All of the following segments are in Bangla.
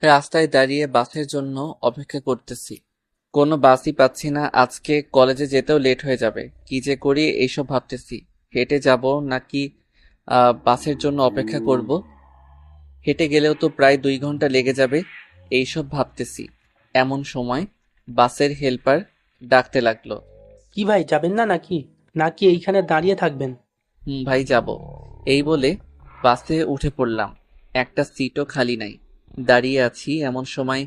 রাস্তায় দাঁড়িয়ে বাসের জন্য অপেক্ষা করতেছি। কোনো বাসই পাচ্ছি না। আজকে কলেজে যেতেও লেট হয়ে যাবে। কি যে করি এইসব ভাবতেছি। হেঁটে যাব নাকি বাসের জন্য অপেক্ষা করব? হেঁটে গেলেও তো প্রায় 2 ঘন্টা লেগে যাবে। এইসব ভাবতেছি এমন সময় বাসের হেল্পার ডাকতে লাগলো। কি ভাই, যাবেন না নাকি? নাকি এইখানে দাঁড়িয়ে থাকবেন? ভাই যাব। এই বলে বাসে উঠে পড়লাম। একটা সিটও খালি নাই। দাঁড়িয়ে আছি এমন সময়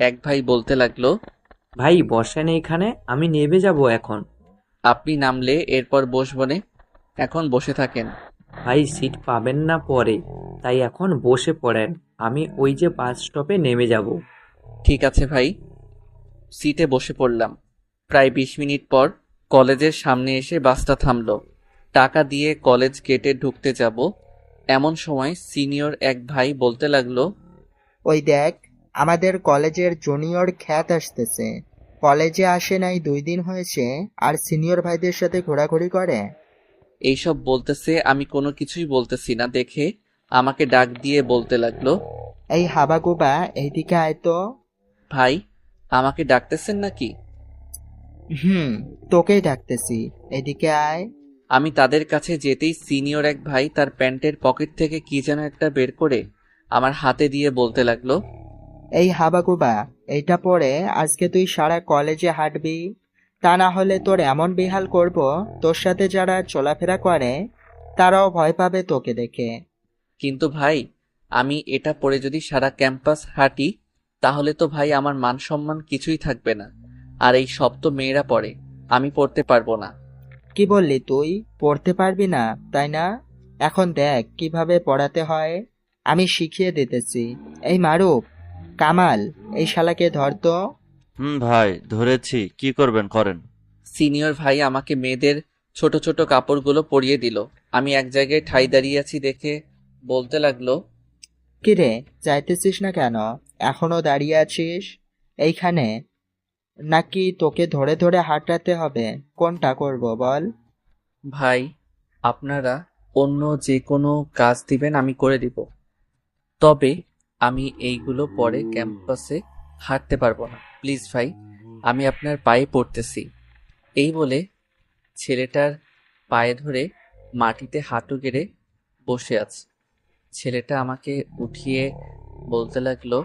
এক ভাই বলতে লাগলো, ভাই বসেন এইখানে, আমি নেমে যাব এখন। আপনি নামলে এরপর বসবনে, এখন বসে থাকেন। ভাই সিট পাবেন না পরে, তাই এখন বসে পড়েন। আমি ওই যে বাস স্টপে নেমে যাব। ঠিক আছে ভাই। সিটে বসে পড়লাম। প্রায় 20 মিনিট পর কলেজের সামনে এসে বাসটা থামলো। টাকা দিয়ে কলেজ গেটে ঢুকতে যাব এমন সময় সিনিয়র এক ভাই বলতে লাগলো, ওই দেখ, আমাদের কলেজের জুনিয়র খ্যাত আসতেছে। কলেজে আসে নাই 2 দিন হয়েছে, আর সিনিয়র ভাইদের সাথে ঘোরাঘুরি করে। এইসব বলতেছে, আমি কোনো কিছুই বলতেছি না দেখে আমাকে ডাক দিয়ে বলতে লাগলো, এই হাবাগোবা, এইদিকে আয় তো। ভাই আমাকে ডাকতেছেন নাকি? হুম, তোকেই ডাকতেছি, এদিকে আয়। আমি তাদের কাছে যেতেই সিনিয়র এক ভাই তার প্যান্টের পকেট থেকে কি যেন একটা বের করে আমার হাতে দিয়ে বলতে লাগলো, এই হাবাগোবা, এইটা পরে আজকে তুই সারা কলেজে হাঁটবি। তা না হলে তোর এমন বেহাল করব, তোর সাথে যারা চলাফেরা করে তারাও ভয় পাবে তোকে দেখে। কিন্তু ভাই আমি এটা পরে যদি সারা ক্যাম্পাস হাঁটি তাহলে তো ভাই আমার মান সম্মান কিছুই থাকবে না। আর এই সব তো মেয়েরা পড়ে, আমি পড়তে পারবো না। কি বললি তুই? পড়তে পারবি না, তাই না? এখন দেখ কিভাবে পড়াতে হয়, আমি শিখিয়ে দিতেছি। এই মারুফ, কামাল, এই শালাকে ধর তো। ভাই ধরেছি, কি করবেন করেন। সিনিয়র ভাই আমাকে মেয়েদের ছোট ছোট কাপড়গুলো পরিয়ে দিল। আমি এক জায়গায় ঠাই দাঁড়িয়ে আছি দেখে বলতে লাগলো, কিরে, যাইতেছিস না কেন? এখনো দাঁড়িয়ে আছিস এইখানে? নাকি তোকে ধরে ধরে হাঁটাতে হবে? কোনটা করব বল? ভাই আপনারা অন্য যে কোনো কাজ দিবেন আমি করে দিব, তবে আমি এইগুলো পরে ক্যাম্পাসে হাঁটতে পারবো না। প্লিজ ভাই, আমি আপনার পায়ে পড়তেছি। এই বলে ছেলেটার পায়ে ধরে মাটিতে হাঁটু গেড়ে বসে আছে। ছেলেটা আমাকে উঠিয়ে বলতে লাগলো,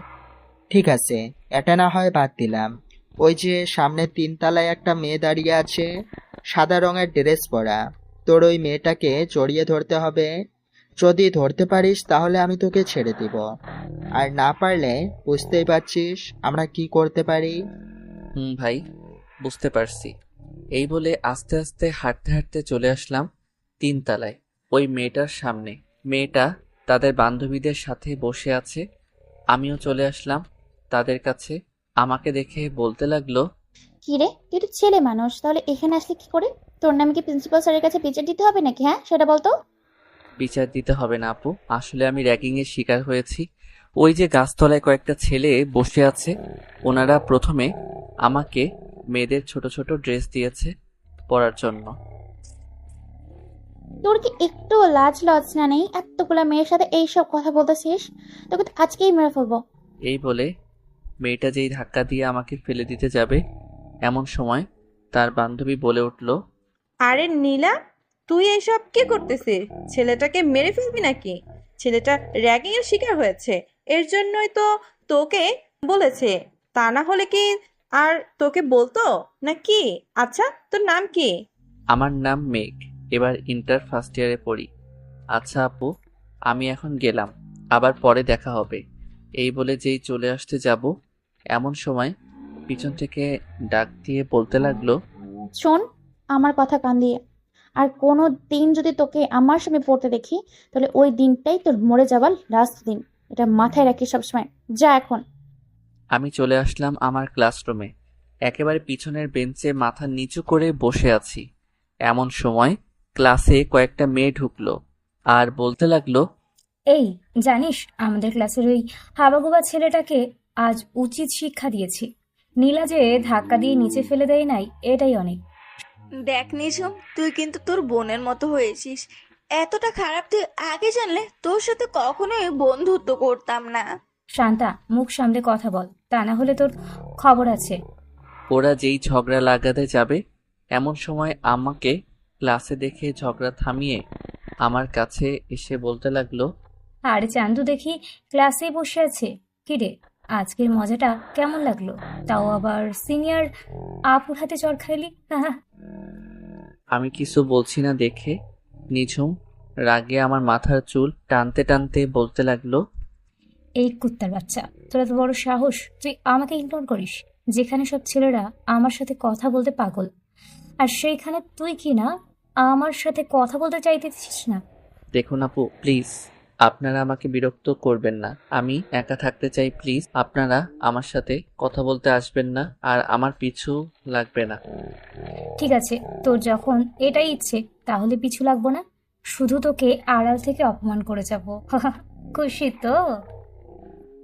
ঠিক আছে, এটা না হয় বাদ দিলাম। ওই যে সামনে 3 তলায় একটা মেয়ে দাঁড়িয়ে আছে, সাদা রঙের ড্রেস পরা। তোর ওই মেয়েটাকে জড়িয়ে ধরতে হবে। যদি ধরতে পারিস তাহলে আমি তোকে ছেড়ে দিব, আর না পারলে বুঝতেই পারছিস আমরা কি করতে পারি। ভাই বুঝতে পারছি। এই বলে আস্তে আস্তে হাঁটতে হাঁটতে চলে আসলাম 3 তলায়, ওই মেয়েটার সামনে। মেয়েটা তাদের বান্ধবীদের সাথে বসে আছে। আমিও চলে আসলাম তাদের কাছে। আমাকে দেখে বলতে লাগলো, কি রে, তুই তো ছেলে মানুষ, তাহলে এখানে আসলে কি করে? তোর নামে কি প্রিন্সিপাল স্যারের কাছে বিচার দিতে হবে নাকি? হ্যাঁ, সেটা বলতো। বিচার দিতে হবে না আপু, আসলে আমি র্যাগিং এর শিকার হয়েছি। ওই যে গাছতলায় কয়েকটা ছেলে বসে আছে, ওনারা প্রথমে আমাকে মেয়েদের ছোট ছোট ড্রেস দিয়েছে পরার জন্য। তোর কি একটু লাজ লজ্জা নেই? এতগুলা মেয়ের সাথে এইসব কথা বলতেছিস? তোকে তো আজকেই মেরে ফেলবো। এই বলে মেয়েটা যেই ধাক্কা দিয়ে আমাকে ফেলে দিতে যাবে এমন সময় তার বান্ধবী বলে উঠল, আরে নীলা, তুই এসব কি করতেছিস? ছেলেটাকে মেরে ফেলবি নাকি? ছেলেটা র্যাগিং এর শিকার হয়েছে, এর জন্যই তো তোকে বলেছে। তা না হলে কি আর তোকে বলতো নাকি? আচ্ছা, তোর নাম কি? আমার নাম মেঘ, এবার ইন্টার ফার্স্ট ইয়ারে পড়ি। আচ্ছা আপু, আমি এখন গেলাম, আবার পরে দেখা হবে। এই বলে যেই চলে আসতে যাব এমন সময় পিছন থেকে ডাক দিয়ে বলতে লাগলো, শোন, আমার কথা কান দিয়ে, আর কোনো দিন যদি তোকে আমার সামনে পড়তে দেখি, তাহলে ওই দিনটাই তোর মরে যাবার লাস্ট দিন। এটা মাথায় রাখিস সবসময়। যা এখন। আমি চলে আসলাম আমার ক্লাসরুমে। একেবারে পিছনের বেঞ্চে মাথা নিচু করে বসে আছি। এমন সময় ক্লাসে কয়েকটা মেয়ে ঢুকলো আর বলতে লাগলো, এই, জানিস আমাদের ক্লাসের ওই হাবাগোবা ছেলেটাকে আজ উচিত শিক্ষা দিয়েছি। নীলা যে ধাক্কা দিয়ে নিচে ফেলে দেয় নাই, এটাই অনেক। দেখ নিঝুম, তুই কিন্তু তোর বোনের মতো হয়েছিস। এতটা খারাপ তুই আগে জানলে তোর সাথে কখনোই বন্ধুত্ব করতাম না। শান্তা, মুখ সামলে কথা বল, তা না হলে তোর খবর আছে। ওরা যেই ঝগড়া লাগাতে যাবে এমন সময় আমাকে ক্লাসে দেখে ঝগড়া থামিয়ে আমার কাছে এসে বলতে লাগলো, আরে চান্দু, দেখি ক্লাসেই বসে আছে। কিরে, আজকের মজাটা কেমন লাগলো? তাও আবার সিনিয়র আপুর হাতে চড় খাইলি। আমি কিছু বলছি না দেখে নিঝুম রাগে আমার মাথার চুল টানতে টানতে বলতে লাগলো, এই কুত্তার বাচ্চা, তোরা তো বড় সাহস, তুই আমাকে ইগনোর করিস, যেখানে সব ছেলেরা আমার সাথে কথা বলতে পাগল, আর সেইখানে তুই কি না আমার সাথে কথা বলতে চাইতেছিস না? দেখুন আপু, প্লিজ আপনারা আমাকে বিরক্ত করবেন না, আমি একা থাকতে চাই, প্লিজ আপনারা আমার সাথে কথা বলতে আসবেন না আর আমার পিছু লাগবে না। ঠিক আছে, তোর যখন এটাই ইচ্ছে তাহলে পিছু লাগবো না, শুধু তোকে আড়াল থেকে অপমান করে যাব। খুশি তো?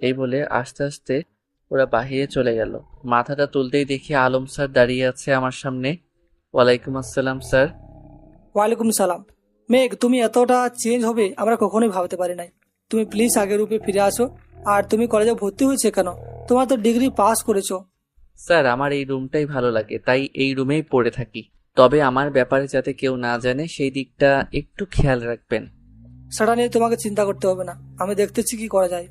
এই বলে আস্তে আস্তে ওরা বাহিরে চলে গেল। মাথাটা তুলতেই দেখি আলম স্যার দাঁড়িয়ে আছে আমার সামনে। ওয়ালাইকুম আসসালাম স্যার। ওয়ালাইকুম সালাম। মেঘ, তুমি এতটা চেঞ্জ হবে আমরা কখনোই ভাবতে পারি নাই। তুমি প্লিজ আগের রূপে ফিরে আসো। আর তুমি কলেজে ভর্তি হয়েছে কেন? তোমার তো ডিগ্রি পাস করেছো। স্যার, আমার এই রুমটাই ভালো লাগে, তাই এই রুমেই পড়ে থাকি, তবে আমার ব্যাপারে যাতে কেউ না জানে সেই দিকটা একটু খেয়াল রাখবেন। সেটা নিয়ে তোমাকে চিন্তা করতে হবে না, আমি দেখতেছি কি করা যায়।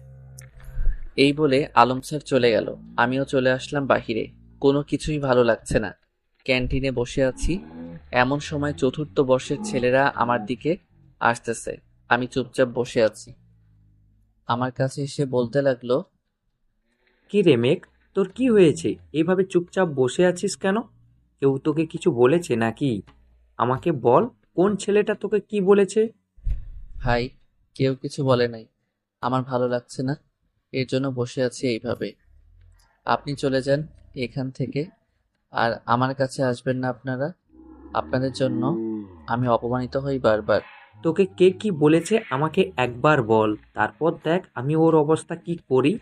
এই বলে আলম স্যার চলে গেল। আমিও চলে আসলাম বাহিরে। কোনো কিছুই ভালো লাগছে না। ক্যান্টিনে বসে আছি, এমন সময় চতুর্থ বর্ষের ছেলেরা আমার দিকে আসতেছে। আমি চুপচাপ বসে আছি। আমার কাছে এসে বলতে লাগলো, কি রে মেঘ, তোর কি হয়েছে? এইভাবে চুপচাপ বসে আছিস কেন? কেউ তোকে কিছু বলেছে নাকি? আমাকে বল, কোন ছেলেটা তোকে কি বলেছে? ভাই, কেউ কিছু বলে নাই, আমার ভালো লাগছে না, এর জন্য বসে আছি এইভাবে। আপনি চলে যান এখান থেকে, আর আমার কাছে আসবেন না আপনারা। আপনাদের জন্য আমি অপমানিত হই বারবার। তোকে কে কি বলেছে আমাকে একবার বল, তারপর দেখ আমি ওর অবস্থা কি করি।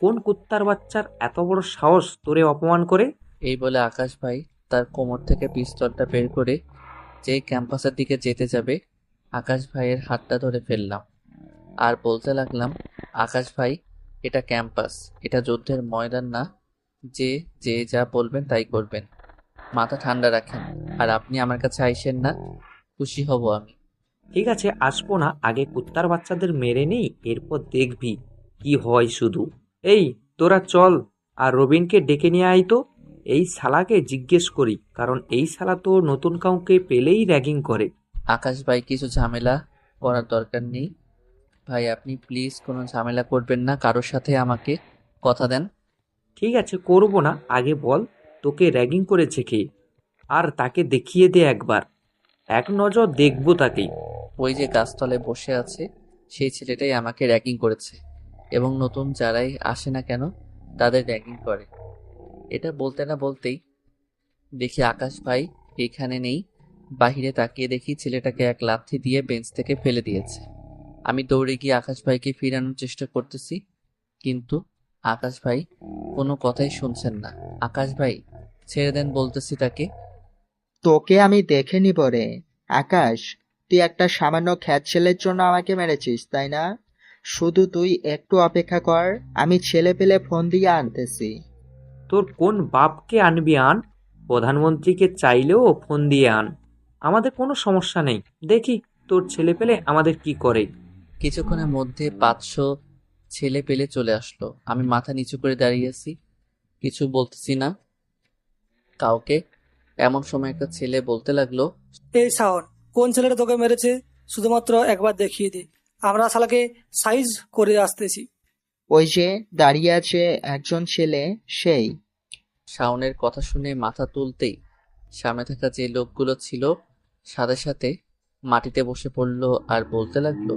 কোন কুত্তার বাচ্চার এত বড় সাহস তোরে অপমান করে? এই বলে আকাশ ভাই তার কোমর থেকে পিস্তলটা বের করে যেই ক্যাম্পাসের দিকে যেতে যাবে, আকাশ ভাইয়ের হাতটা ধরে ফেললাম আর বলতে লাগলাম, আকাশ ভাই, এটা ক্যাম্পাস, এটা যুদ্ধের ময়দান না যে যে যা বলবেন তাই করবেন। মাথা ঠান্ডা রাখেন, আর আপনি আমার কাছে আইসেন না, খুশি হব আমি। ঠিক আছে, আসবো না, আগে কুত্তার বাচ্চাদের মেরে নেই, এরপর দেখবি কি হয় শুধু। এই তোরা চল, আর রবিনকে ডেকে নিয়ে আয় তো। এই শালাকে জিজ্ঞেস করি, কারণ এই শালা তো নতুন কাউকে পেলেই র্যাগিং করে। আকাশ ভাই, কিছু ঝামেলা করার দরকার নেই ভাই, আপনি প্লিজ কোনো ঝামেলা করবেন না কারোর সাথে, আমাকে কথা দেন। ঠিক আছে, করবো না, আগে বল তোকে র্যাগিং করেছে কে, আর তাকে দেখিয়ে দে একবার, এক নজর দেখবো তাকেই। ওই যে গাছতলায় বসে আছে সেই ছেলেটাই আমাকে র্যাগিং করেছে, এবং নতুন যারাই আসে না কেন তাদের র্যাগিং করে। এটা বলতে না বলতেই দেখি আকাশ ভাই এখানে নেই। বাহিরে তাকিয়ে দেখি ছেলেটাকে এক লাথি দিয়ে বেঞ্চ থেকে ফেলে দিয়েছে। আমি দৌড়ে গিয়ে আকাশ ভাইকে ফিরানোর চেষ্টা করতেছি, কিন্তু আকাশ ভাই কোনো কথাই শুনছেন না। আকাশ ভাই, ছেড়ে দেন বলতেছি তাকে। তোকে আমি দেখে নিব রে। আকাশ, তুই একটা সামান্য খ্যাত ছেলের জন্য আমাকে মেরেছিস, তাই না? শুধু তুই একটু অপেক্ষা কর, আমি ছেলে পেলে ফোন দিয়ে আনতেছি। তোর কোন বাপকে আনবি আন, প্রধানমন্ত্রীকে চাইলেও ফোন দিয়ে আন, আমাদের কোনো সমস্যা নেই। দেখি তোর ছেলে পেলে আমাদের কি করে। কিছুক্ষণের মধ্যে 500 ছেলে পেলে চলে আসলো। আমি মাথা নিচু করে দাঁড়িয়ে আছি, কিছু বলতেছি না কাউকে। এমন সময় একটা ছেলে বলতে লাগলো, এই শাওন, কোন ছেলেটা তোকে মেরেছে শুধুমাত্র একবার দেখিয়ে দে, আমরা শালাকে সাইজ করে আসতেছি। ওই যে দাঁড়িয়ে আছে একজন ছেলে, সেই। শাওনের কথা শুনে মাথা তুলতেই সামনে থাকা যে লোকগুলো ছিল সাথে সাথে মাটিতে বসে পড়লো আর বলতে লাগলো,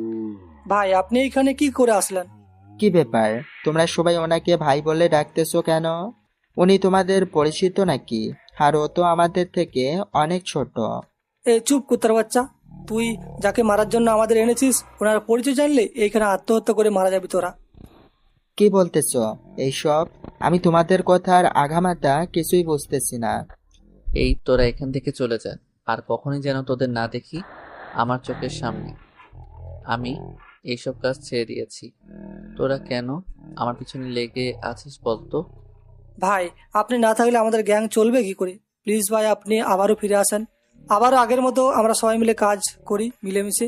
ভাই, আপনি এখানে কি করে আসলেন? কি ব্যাপার, তোমরা সবাই ওনাকে ভাই বলে ডাকতেছো কেন? উনি তোমাদের পরিচিত নাকি? আর ও তো আমাদের থেকে অনেক ছোট। এই চুপ কুত্তার বাচ্চা, তুই যাকে মারার জন্য আমাদের এনেছিস ওনার পরিচয় জানলে এইখানে আত্মহত্যা করে মারা যাবি তোরা। কি বলতেছো এইসব? আমি তোমাদের কথার আগামাতা কিছুই বুঝতেছি না। এই তোরা এখান থেকে চলে যা, আর কখনোই যেন তোদের না দেখি আমার চোখের সামনে। আমি এইসব কাজ ছেড়ে দিয়েছি। তোরা কেন আমার পিছনে লেগে আছিস বলতো? ভাই, আপনি না থাকলে আমাদের গ্যাং চলবে কি করে? প্লিজ ভাই, আপনি আবারও ফিরে আসেন। আবারও আগের মতো আমরা সবাই মিলে কাজ করি মিলেমিশে।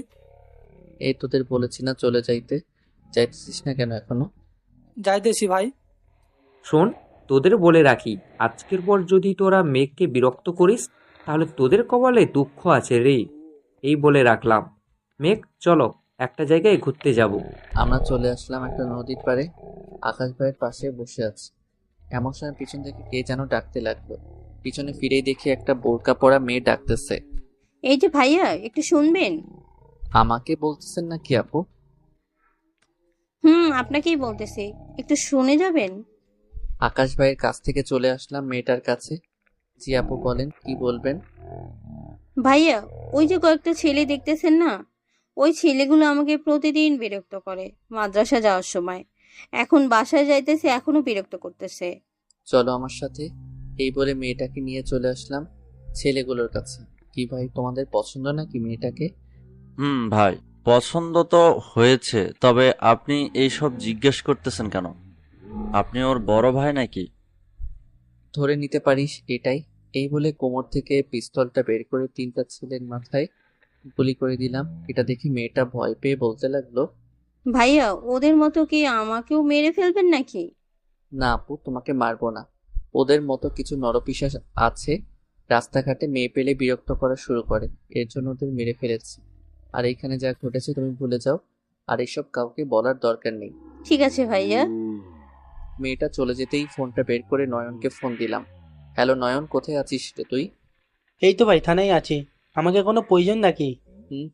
এই তোদের বলেছি না চলে যাইতে, যাইতেছিস না কেন এখনো? যাইতেছি ভাই। শোন, তোদের বলে রাখি, আজকের পর যদি তোরা মেঘকে বিরক্ত করিস তাহলে তোদের কপালে দুঃখ আছে রে। এই বলে রাখলাম। মেঘ, চলো একটা জায়গায় ঘুরতে যাব। আমরা চলে আসলাম একটা নদীর পাড়ে। আকাশ ভাইয়ের পাশে বসে আছি। এমন সময় পিছন থেকে কে যেন ডাকতে লাগলো। পিছনে ফিরেই দেখি একটা বোরকা পরা মেয়ে ডাকতেছে। এই যে ভাইয়া, একটু শুনবেন? আমাকে বলতেছেন নাকি আপু? আপনাকেই বলতেছি, একটু শুনে যাবেন। আকাশ ভাইয়ের কাছ থেকে চলে আসলাম মেয়েটার কাছে। জি আপু বলেন, কি বলবেন? ভাইয়া, ওই যে কয়েকটা ছেলে দেখতেছেন না, ওই ছেলেগুলো আমাকে প্রতিদিন বিরক্ত করে মাদ্রাসা যাওয়ার সময়। এখন বাসায় যাইতেছে, এখনো বিরক্ত করতেছে। চলো আমার সাথে। এই বলে মেয়েটাকে নিয়ে চলে আসলাম ছেলেগুলোর কাছে। কি ভাই, তোমাদের পছন্দ নাকি মেয়েটাকে? ভাই, পছন্দ তো হয়েছে, তবে আপনি এইসব জিজ্ঞেস করতেছেন কেন? আপনি ওর বড় ভাই নাকি? ধরে নিতে পারিস এটাই। এই বলে কোমর থেকে পিস্তলটা বের করে 3টা ছেলের মাথায় গুলি করে দিলাম। এটা দেখি মেয়েটা ভয় পেয়ে বলতে লাগলো, ভাইয়া, ওদের মতো কি আমাকেও মেরে ফেলবেন নাকি? না আপু, তোমাকে মারবো না। ওদের মতো কিছু নরপিশাচ আছে, রাস্তাঘাটে মেয়ে পেলে বিরক্ত করা শুরু করে, এর জন্য ওদের মেরে ফেলেছি। আর এইখানে যা ঘটেছে তুমি ভুলে যাও, আর এসব কাউকে বলার দরকার নেই। ঠিক আছে ভাইয়া। মেয়েটা চলে যেতেই ফোনটা বের করে নয়নকে ফোন দিলাম। হ্যালো নয়ন, কোথায় আছিস রে তুই? এই তো ভাই, থানায় আছি। আমাকে কোনো প্রয়োজন নাকি?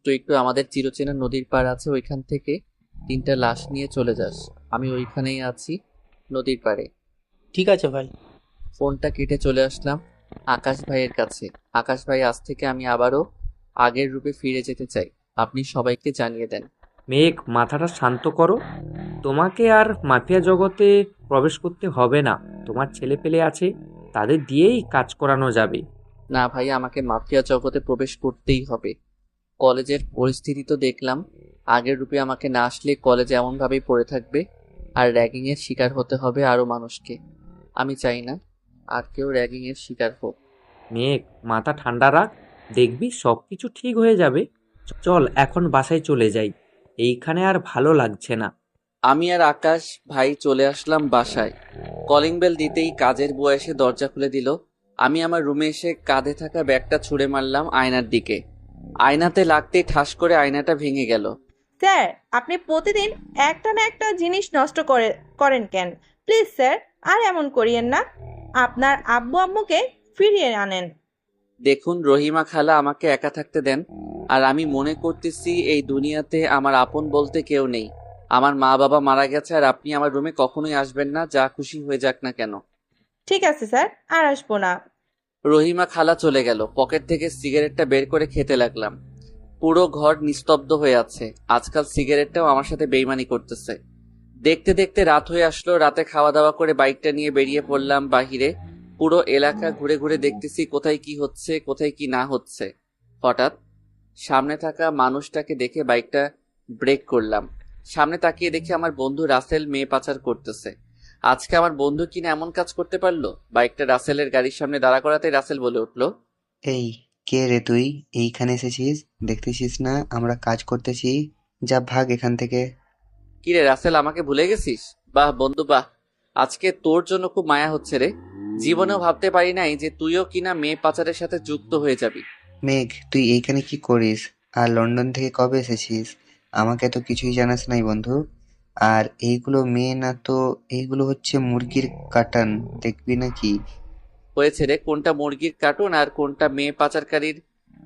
তুই একটু আমাদের চিরচেনা নদীর পাড় আছে ওইখান থেকে 3টা লাশ নিয়ে চলে যাস। আমি ওইখানেই আছি, নদীর পাড়ে। ঠিক আছে ভাই। ফোনটা কেটে চলে আসলাম আকাশ ভাইয়ের কাছে। আকাশ ভাই, আজ থেকে আমি আবারও আগের রূপে ফিরে যেতে চাই, আপনি সবাইকে জানিয়ে দেন। মেঘ, মাথাটা শান্ত করো। তোমাকে আর মাফিয়া জগতে প্রবেশ করতে হবে না। তোমার ছেলে পেলে আছে, তাদের দিয়েই কাজ করানো যাবে। না ভাই, আমাকে মাফিয়া জগতে প্রবেশ করতেই হবে। কলেজের পরিস্থিতি তো দেখলাম, আগের রূপে আমাকে না আসলে কলেজ এমনভাবেই পড়ে থাকবে, আর র্যাগিংয়ের শিকার হতে হবে আরও মানুষকে। আমি চাই না আর কেউ র্যাগিংয়ের শিকার হোক। মেঘ, মাথা ঠান্ডা রাখ, দেখবি সব কিছু ঠিক হয়ে যাবে। চল এখন বাসায় চলে যাই, এইখানে আর ভালো লাগছে না। আমি আর আকাশ ভাই চলে আসলাম বাসায়। কলিং বেল দিতেই কাজের বুয়া এসে দরজা খুলে দিল। আমি আমার রুমে এসে কাঁধে থাকা ব্যাগটা ছুঁড়ে মারলাম আয়নার দিকে। আয়নাতে লাগতেই ঠাস করে আয়নাটা ভেঙে গেল। স্যার, আপনি প্রতিদিন একটা না একটা জিনিস নষ্ট করেন কেন? প্লিজ স্যার, আর এমন করিয়েন না। আপনার আব্বু আম্মুকে ফিরিয়ে আনেন। দেখুন রহিমা খালা, আমাকে একা থাকতে দেন। আর আমি মনে করতেছি এই দুনিয়াতে আমার আপন বলতে কেউ নেই। আমার মা বাবা মারা গেছে, আর আপনি আমার রুমে কখনোই আসবেন না, যা খুশি হয়ে যাক না কেন। ঠিক আছে স্যার, আর আসবো না। রহিমা খালা চলে গেল। পকেট থেকে সিগারেটটা বের করে খেতে লাগলাম। পুরো ঘর নিস্তব্ধ হয়ে আছে। আজকাল সিগারেটটাও আমার সাথে বেইমানি করতেছে। দেখতে দেখতে রাত হয়ে আসলো। রাতে খাওয়া দাওয়া করে বাইকটা নিয়ে বেরিয়ে পড়লাম বাহিরে। পুরো এলাকা ঘুরে ঘুরে দেখতেছি কোথায় কি হচ্ছে, কোথায় কি না হচ্ছে। হঠাৎ সামনে থাকা মানুষটাকে দেখে বাইকটা ব্রেক করলাম। সামনে তাকিয়ে দেখি আমার বন্ধু রাসেল মেয়ে পাচার করতেছে। আজকে আমার বন্ধু কিনা এমন কাজ করতে পারলো। বাইকটা রাসেলের গাড়ির সামনে দাঁড়া করাতে রাসেল বলে উঠলো, এই, কে রে তুই? এইখানে এসেছিস? দেখতেছিস না আমরা কাজ করতেছি? যা ভাগ এখান থেকে। কিরে রাসেল, আমাকে ভুলে গেছিস? বাহ বন্ধু বাহ, আজকে তোর জন্য খুব মায়া হচ্ছে রে। জীবনেও ভাবতে পারি নাই যে তুইও কিনা মেয়ে পাচারের সাথে যুক্ত হয়ে যাবি। মেঘ, তুই এইখানে কি করিস? আর লন্ডন থেকে কবে এসেছিস? আমাকে তো কিছুই জানাস নাই বন্ধু। আর এইগুলো মেয়ে না তো, এইগুলো হচ্ছে মুরগির কাটান, দেখবি নাকি? হয়েছে রে, কোনটা মুরগির কার্টুন আর কোনটা মেয়ে পাচারকারীর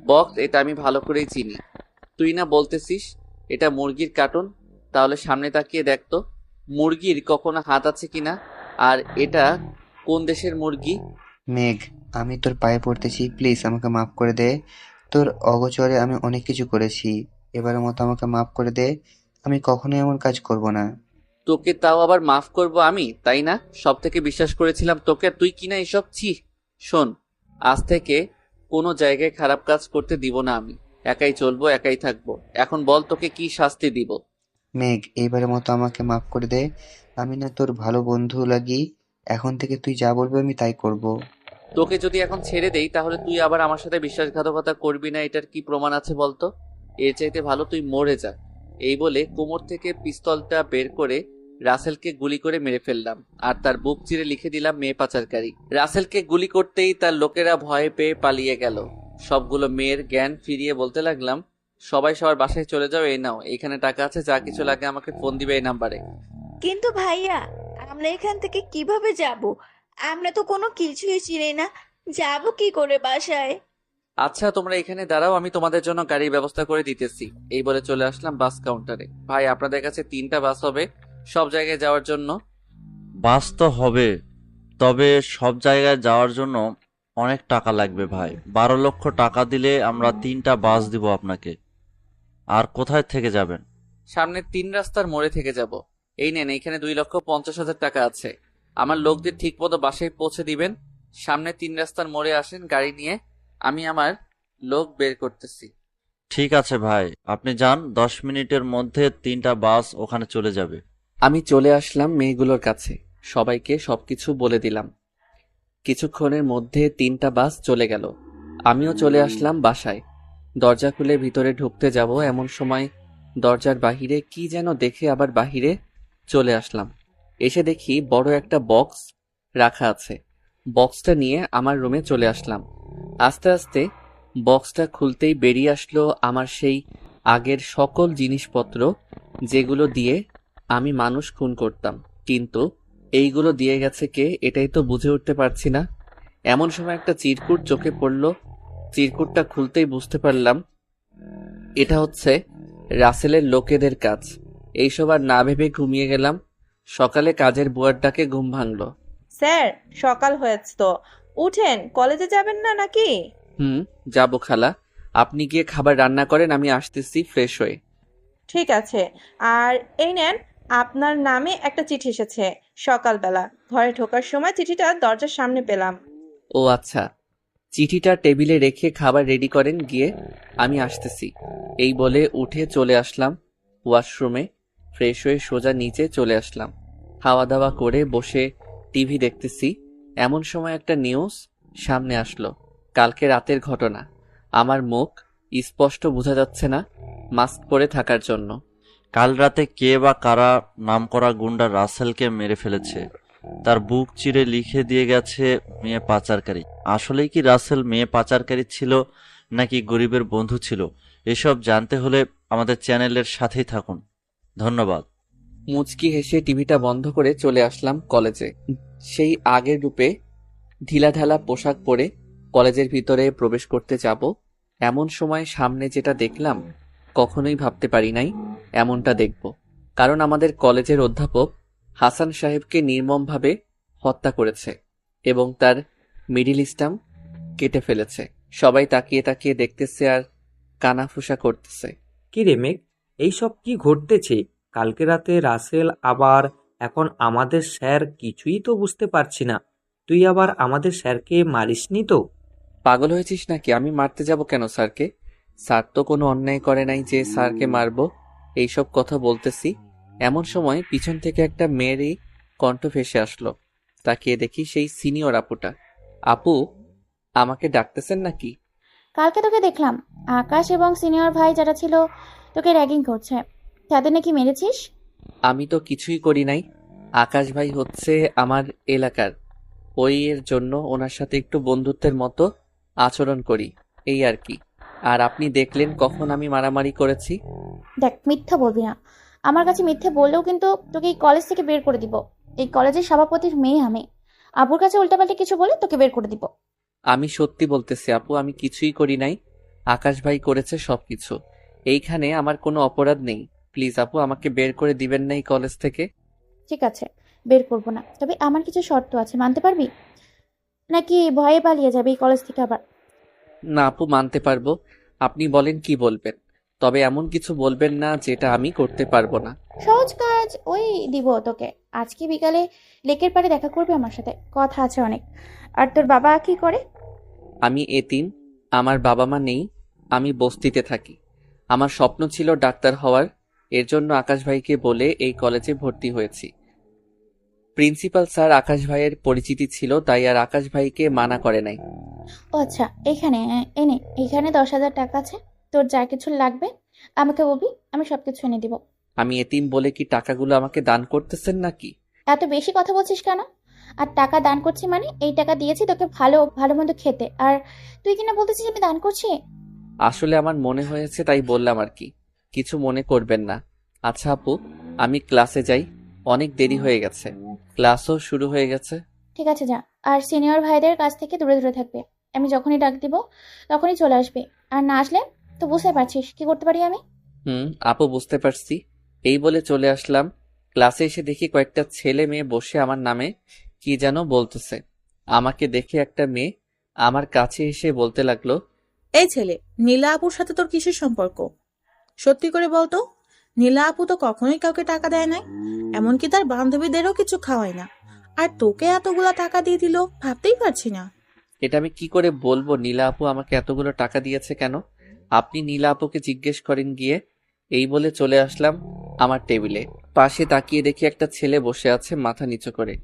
বক্স এটা আমি ভালো করেই চিনি। তুই না বলতেছিস এটা মুরগির কার্টুন, তাহলে সামনে তাকিয়ে দেখতো মুরগির কখনো হাত আছে কিনা, আর এটা কোন দেশের মুরগি। মেঘ, আমি তোর পায়ে পড়তেছি, প্লিজ আমাকে মাফ করে দে। তোর অগোচরে আমি অনেক কিছু করেছি, এবারের মতো আমাকে মাফ করে দে। আমি কখনোই এমন কাজ করব না। তোকে তাও আবার মাফ করব আমি, তাই না? সব থেকে বিশ্বাস করেছিলাম তোকে, তুই কিনা এসব। ছি। শোন, আজ থেকে কোনো জায়গায় খারাপ কাজ করতে দিব না আমি। একাই চলবো, একাই থাকবো। এখন বল তোকে কি শাস্তি দিব? মেঘ, এইবারের মতো আমাকে মাফ করে দে। আমি না তোর ভালো বন্ধু লাগি। এখন থেকে তুই যা বলবি আমি তাই করব। তোকে যদি এখন ছেড়ে দেই তাহলে তুই আবার আমার সাথে বিশ্বাসঘাতকতা করবি না, এটার কি প্রমাণ আছে বলতো? এর চাইতে ভালো তুই মরে যা। এই বলে কোমর থেকে পিস্তলটা বের করে রাসেলকে গুলি করে মেরে ফেললাম আর তার বুক চিরে লিখে দিলাম মেয়ে পাচারকারী। রাসেলকে গুলি করতেই তার লোকেরা ভয় পেয়ে পালিয়ে গেল। সবগুলো মেয়ের জ্ঞান ফিরিয়ে বলতে লাগলাম, সবাই সবার বাসায় চলে যাও, এই নাও এখানে টাকা আছে, যা কিছু লাগে আমাকে ফোন দিবে এই নাম্বারে। কিন্তু ভাইয়া, আমরা এখান থেকে কিভাবে যাব? আমরা তো কোনো কিছুই চিনি না, যাব কি করে বাসায়? আচ্ছা তোমরা এখানে দাঁড়াও, আমি তোমাদের জন্য গাড়ির ব্যবস্থা করে দিতেছি। এই বলে চলে আসলাম বাস কাউন্টারে। ভাই আপনাদের কাছে 3টা বাস হবে সব জায়গায় যাওয়ার জন্য? বাস তো হবে, তবে সব জায়গায় যাওয়ার জন্য অনেক টাকা লাগবে ভাই। 12 লক্ষ টাকা দিলে আমরা 3টা বাস দিব আপনাকে। আর কোথায় থেকে যাবেন? সামনের 3 রাস্তার মোড়ে থেকে যাব। এই নেন, এখানে 2,50,000 টাকা আছে। আমার লোকদের ঠিক মতো বাসায় পৌঁছে দিবেন। সামনে 3 রাস্তার মোড়ে আসেন গাড়ি নিয়ে, আমি আমার লোক বের করতেছি। ঠিক আছে ভাই, আপনি যান, 10 মিনিটের মধ্যে 3টা বাস ওখানে চলে যাবে। আমি চলে আসলাম মেয়েগুলোর কাছে, সবাইকে সবকিছু বলে দিলাম। কিছুক্ষণের মধ্যে 3টা বাস চলে গেল। আমিও চলে আসলাম বাসায়। দরজা খুলে ভিতরে ঢুকতে যাব এমন সময় দরজার বাহিরে কি যেন দেখে আবার বাহিরে চলে আসলাম। এসে দেখি বড় একটা বক্স রাখা আছে। বক্সটা নিয়ে আমার রুমে চলে আসলাম। আস্তে আস্তে বক্সটা খুলতেই বেরিয়ে আসলো আমার সেই আগের সকল জিনিসপত্র, যেগুলো দিয়ে আমি মানুষ খুন করতাম। কিন্তু এইগুলো দিয়ে গেছে কে, এটাই তো বুঝে উঠতে পারছি না। এমন সময় একটা চিরকুট চোখে পড়ল। চিরকুটটা খুলতেই বুঝতে পারলাম এটা হচ্ছে রাসেলের লোকেদের কাজ। এইসব আর না ভেবে ঘুমিয়ে গেলাম। সকালে কাজের বুয়ার ডাকে ঘুম ভাঙলো। স্যার, সকাল হয়েছে তো, উঠেন, কলেজে যাবেন না নাকি? যাবো খালা। আপনি গিয়ে খাবার রান্না করেন, আমি আসতেছি ফ্রেশ হয়ে। ঠিক আছে। আর এই নেন, আপনার নামে একটা চিঠি এসেছে সকালবেলা। ঘরে ঢোকার সময় চিঠিটা দরজার সামনে পেলাম। ও আচ্ছা, চিঠিটা টেবিলে রেখে খাবার রেডি করেন গিয়ে, আমি আসতেছি। এই বলে উঠে চলে আসলাম ওয়াশরুমে। ফ্রেশ হয়ে সোজা নিচে চলে আসলাম। খাওয়া দাওয়া করে বসে টিভি দেখতেছি। এমন সময় একটা নিউজ সামনে আসলো, কালকে রাতের ঘটনা। আমার মুখ স্পষ্ট বোঝা যাচ্ছে না মাস্ক পরে থাকার জন্য। কাল রাতে কে বা কারা নামকরা গুন্ডা রাসেলকে মেরে ফেলেছে, তার বুক চিরে লিখে দিয়ে গেছে মেয়ে পাচারকারী। আসলেই কি রাসেল মেয়ে পাচারকারী ছিল নাকি গরিবের বন্ধু ছিল? এসব জানতে হলে আমাদের চ্যানেলের সাথেই থাকুন। ধন্যবাদ। মুচকি হেসে টিভিটা বন্ধ করে চলে আসলাম কলেজে। সেই আগের রূপে ঢিলাঢালা পোশাক পরে কলেজের ভিতরে প্রবেশ করতে যাব এমন সময় সামনে যেটা দেখলাম কখনোই ভাবতে পারি নাই এমনটা দেখব। কারণ আমাদের কলেজের অধ্যাপক হাসান সাহেবকে নির্মমভাবে হত্যা করেছে এবং তার মিডিল স্টাম্প কেটে ফেলেছে। সবাই তাকিয়ে তাকিয়ে দেখতেছে আর কানাফুসা করতেছে। কি রে মেঘ, এইসব কি ঘটতেছে? কালকে রাতে রাসেল, আবার এখন আমাদের স্যার, কিছুই তো বুঝতে পারছি না। তুই আবার আমাদের স্যারকে মারিসনি তো? পাগল হয়েছিস নাকি? আমি মারতে যাব কেন স্যারকে? স্যার তো কোনো অন্যায় করে নাই যে স্যারকে মারবো। এইসব কথা বলতেছি এমন সময় পিছন থেকে একটা মেয়েরই কণ্ঠ ভেসে আসলো। তাকিয়ে দেখি সেই সিনিয়র আপুটা। আপু, আমাকে ডাকতেছেন নাকি? কালকে তোকে দেখলাম আকাশ এবং সিনিয়র ভাই যারা ছিল তোকে র্যাগিং করছে, তাদের নাকি মেরেছিস? আমি তো কিছুই করি নাই। আকাশ ভাই হচ্ছে আমার এলাকার, ওই এর জন্য ওনার সাথে একটু বন্ধুত্বের মতো আচরণ করি, এই আর কি। আর আপনি দেখলেন কখন আমি মারামারি করেছি? দেখ, মিথ্যা বলবি না। আমার কাছে মিথ্যে বললেও কিন্তু তোকে এই কলেজ থেকে বের করে দিব। এই কলেজের সভাপতির মেয়ে আমি। আবুর কাছে উল্টাপাল্টা কিছু বলে তোকে বের করে দিব। আমি সত্যি বলতেছি আপু, আমি কিছুই করি নাই। আকাশ ভাই করেছে সবকিছু। এইখানে আমার কোনো অপরাধ নেই। প্লিজ আপু, আমাকে বের করে দিবেন না এই কলেজ থেকে। ঠিক আছে, বের করব না, তবে আমার কিছু শর্ত আছে, মানতে পারবি? নাকি ভয়ে পালিয়ে যাবে এই কলেজ থেকে আবার? না আপু, মানতে পারবো। আপনি বলেন কি বলবেন, তবে এমন কিছু বলবেন না যেটা আমি করতে পারবো না। সহজ কাজ ওই দিব তোকে। আজকে বিকালে লেকের পাড়ে দেখা করবে আমার সাথে, কথা আছে অনেক। আর তোর বাবা কি করে? আমি এতিম, আমার বাবা মা নেই, আমি বস্তিতে থাকি। আমার স্বপ্ন ছিল ডাক্তার হওয়ার, এর জন্য আকাশ ভাইকে বলে এই কলেজে ভর্তি হয়েছি। প্রিন্সিপাল স্যার আকাশ ভাইয়ের পরিচিতি ছিল, তাই আর আকাশ ভাইকে মানা করে নাই। ও আচ্ছা, এনে এখানে 10,000 টাকা আছে। তোর যা কিছু লাগবে আমাকে বলবি, আমি সবকিছু এনে দিব। আমি এতিম বলে কি টাকাগুলো আমাকে দান করতেছেন নাকি? এত বেশি কথা বলছিস কেন? আর টাকা দান করছি মানে এই টাকা দিয়েছি তোকে ভালো ভালো মন্দ খেতে, আর তুই কিনা বলতেছিস আমি দান করছি? আসলে আমার মনে হয়েছে তাই বললাম আর কি, কিছু মনে করবেন না। আচ্ছা আপু, আমি ক্লাসে যাই, অনেক দেরি হয়ে গেছে, ক্লাসও শুরু হয়ে গেছে। ঠিক আছে যা, আর সিনিয়র ভাইদের কাছ থেকে দূরে দূরে থাকবে। আমি যখনই ডাক দিব তখনই চলে আসবে, আর না আসলে তো বুঝতে পারছিস কি করতে পারি আমি। আপু বুঝতে পারছি। এই বলে চলে আসলাম। ক্লাসে এসে দেখি কয়েকটা ছেলে মেয়ে বসে আমার নামে কি যেন বলতেছে। আমাকে দেখে একটা মেয়ে আমার কাছে এসে বলতে লাগলো, এই ছেলে, নীলা আপুর সাথে তোর কিসের সম্পর্ক? সত্যি করে বলতো। নীলা আপু তো কখনোই কাউকে টাকা দেয় নাই, এমনকি তার বান্ধবীদেরও কিছু খাওয়ায় না, আর তোকে এতগুলা টাকা দিয়ে দিল, ভাবতেই পারছি না। এটা আমি কি করে বলবো নীলা আপু আমাকে এতগুলো টাকা দিয়েছে কেন? আপনি নীলা আপুকে জিজ্ঞেস করেন গিয়ে। এই বলে চলে আসলাম আমার টেবিলে। পাশে তাকিয়ে দেখি একটা ছেলে বসে আছে মাথা নিচু করে।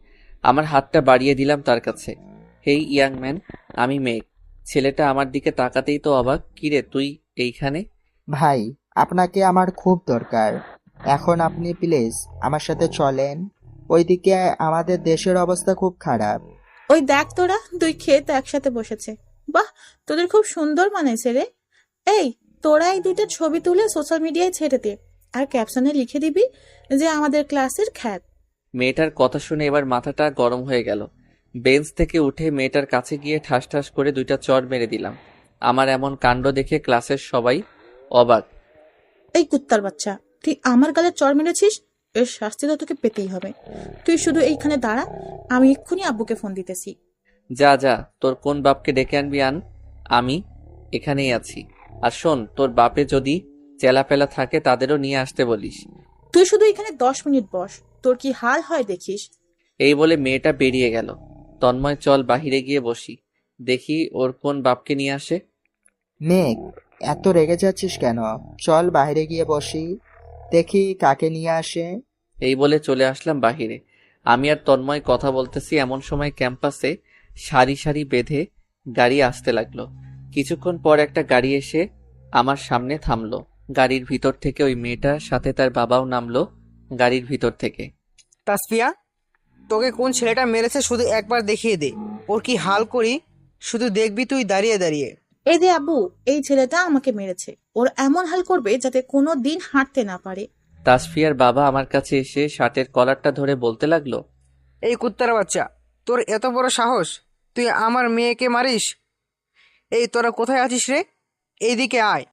আমার হাতটা বাড়িয়ে দিলাম তার কাছে। হেই ইয়াং ম্যান, আমি মেঘ। ছেলেটা আমার দিকে তাকাতেই তো অবাক, কিরে তুই এইখানে? ভাই, আপনাকে আমার খুব দরকার। এখন আপনি প্লিজ আমার সাথে চলেন। ওইদিকে আমাদের দেশের অবস্থা খুব খারাপ। ওই দেখ তোরা দুই ক্ষেত একসাথে বসেছে। বাহ, তোদের খুব সুন্দর মানেছে রে। এই, তোরা এই দুইটা ছবি তুলে সোশ্যাল মিডিয়ায় ছেড়ে দে, আর ক্যাপশনে লিখে দিবি যে আমাদের ক্লাসের খ্যাত। মেয়েটার কথা শুনে এবার মাথাটা গরম হয়ে গেল। বেঞ্চ থেকে উঠে মেয়েটার কাছে গিয়ে ঠাস ঠাস করে 2টা চড় মেরে দিলাম। আমার এমন কাণ্ড দেখে ক্লাসের সবাই অবাক। এই কুত্তার বাচ্চা, তুই আমার গালে চড় মেরেছিস, এর শাস্তি তো তোকে পেতেই হবে। তুই শুধু এইখানে দাঁড়া, আমি এক্ষুনি আব্বুকে ফোন দিতেছি। যা যা, তোর কোন বাপকে ডেকে আনবি আন, আমি এখানেই আছি। আর শোন, তোর বাপে যদি চেলাপেলা থাকে তাদেরও নিয়ে আসতে বলিস। তুই শুধু এখানে 10 মিনিট বস, তোর কি হাল হয় দেখিস। এই বলে মেয়েটা বেরিয়ে গেল। তন্ময়, চল বাহিরে গিয়ে বসি, দেখি ওর কোন বাপকে নিয়ে আসে। মেঘ, এত রেগে যাচ্ছিস কেন? চল বাইরে গিয়ে বসি, দেখি কাকে নিয়ে আসে। এই বলে চলে আসলাম বাহিরে। আমি আর তন্ময় কথা বলতেছি, এমন সময় ক্যাম্পাসে সারি সারি বেঁধে গাড়ি আসতে লাগলো। কিছুক্ষণ পর একটা গাড়ি এসে আমার সামনে থামলো। গাড়ির ভিতর থেকে ওই মেয়েটার সাথে তার বাবাও নামলো গাড়ির ভিতর থেকে। তাসফিয়া, তোকে কোন ছেলেটা মেরেছে শুধু একবার দেখিয়ে দে, ওর কি হাল করি শুধু দেখবি তুই দাঁড়িয়ে দাঁড়িয়ে। এই যে আব্বু, এই ছেলেটা আমাকে মেরেছে, ওর এমন হাল করবে যাতে কোনো দিন হাঁটতে না পারে। তাসফিয়ার বাবা আমার কাছে এসে শার্টের কলারটা ধরে বলতে লাগলো, এই কুত্তার বাচ্চা, তোর এত বড় সাহস, তুই আমার মেয়েকে মারিস? এই তোরা কোথায় আছিস রে? এইদিকে আয়।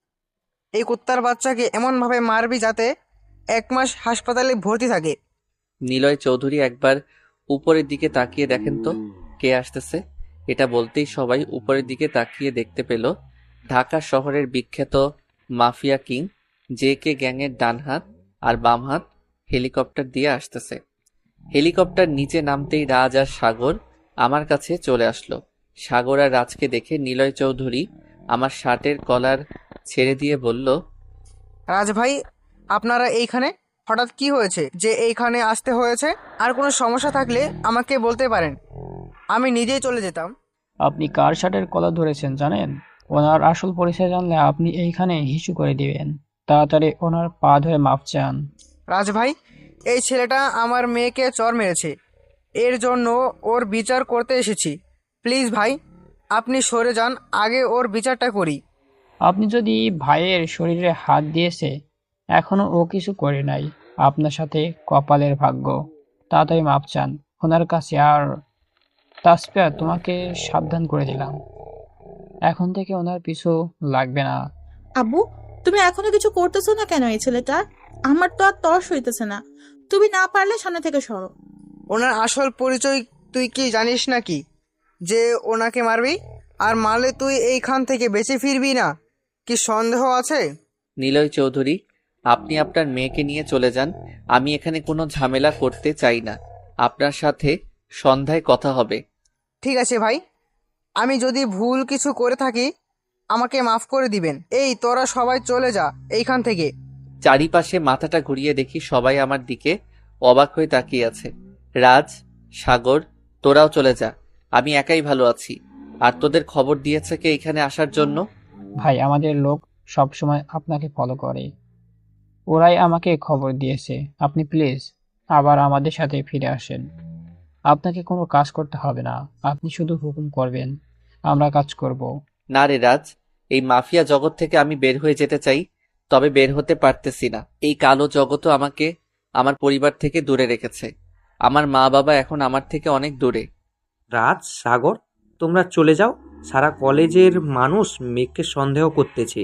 এই কুত্তার বাচ্চাকে এমনভাবে মারবি যাতে 1 মাস হাসপাতালে ভর্তি থাকে। নিলয় চৌধুরী একবার উপরের দিকে তাকিয়ে দেখেন তো কে আসতেছে। এটা বলতেই সবাই উপরের দিকে তাকিয়ে দেখতে পেল ঢাকা শহরের বিখ্যাত মাফিয়া কিং JK গ্যাংয়ের ডান হাত আর বাম হাত হেলিকপ্টার দিয়ে আসতেছে। হেলিকপ্টার নিচে নামতেই রাজ আর সাগর আমার কাছে চলে আসলো। সাগর আর রাজকে দেখে নিলয় চৌধুরী আমার শার্টের কলার ছেড়ে দিয়ে বলল, রাজ ভাই, আপনারা এইখানে হঠাৎ কি হয়েছে যে এইখানে আসতে হয়েছে? আর কোনো সমস্যা থাকলে আমাকে বলতে পারেন, আমি নিজেই চলে যেতাম। আপনি কার শার্টের কলার ধরেছেন জানেন? ওনার আসল পরিচয় জানলে আপনি এইখানে হিসু করে দিবেন। তাড়াতাড়ি ওনার পা ধরে মাপ চান। রাজ ভাই, এই ছেলেটা আমার মেয়েকে চড় মেরেছে, এর জন্য ওর বিচার করতে এসেছি। প্লিজ ভাই, আপনি সরে যান, আগে ওর বিচারটা করি। আপনি যদি ভাইয়ের শরীরে হাত দিয়েছে, এখনো ও কিছু করে নাই, আপনার সাথে কপালের ভাগ্য। তাড়াতাড়ি মাপ চান ওনার কাছে। আর তাসফিয়া, তোমাকে সাবধান করে দিলাম, এখন থেকে ওনার পিছু লাগবে না। আব্বু, তুমি এখনো কিছু করতেছো না কেন? এই ছেলেটা, আমার তো আর তর্স হইতেছে না। তুমি না পারলে সামনে থেকে সরো। ওনার আসল পরিচয় তুই কি জানিস নাকি যে ওনাকে মারবি? আর মারলে তুই এইখান থেকে বেঁচে ফিরবি না, কি সন্দেহ আছে? নিলয় চৌধুরী, আপনি আপনার মেয়েকে নিয়ে চলে যান, আমি এখানে কোনো ঝামেলা করতে চাই না। আপনার সাথে সন্ধ্যায় কথা হবে। ঠিক আছে ভাই, আমি যদি ভুল কিছু করে থাকি আমাকে মাফ করে দিবেন। এই তোরা সবাই চলে যা এইখান থেকে। চারিপাশে মাথাটা ঘুরিয়ে দেখি সবাই আমার দিকে অবাক হয়ে তাকিয়ে আছে। রাজ, সাগর, তোরাও চলে যা, আমি একাই ভালো আছি। আর তোদের খবর দিয়েছে কে এখানে আসার জন্য? ভাই, আমাদের লোক সব সময় আপনাকে ফলো করে, ওরাই আমাকে খবর দিয়েছে। আপনি প্লিজ আবার আমাদের সাথে ফিরে আসেন। আপনাকে কোনো কাজ করতে হবে না, আপনি শুধু হুকুম করবেন, আমরা কাজ করব। না রে রাজ, এই মাফিয়া জগৎ থেকে আমি বের হয়ে যেতে চাই, তবে বের হতে পারতেছি না। এই কালো জগৎও আমাকে আমার পরিবার থেকে দূরে রেখেছে। আমার মা বাবা এখন আমার থেকে অনেক দূরে। রাজ, সাগর, তোমরা চলে যাও। সারা কলেজের মানুষ মেঘকে সন্দেহ করতেছে,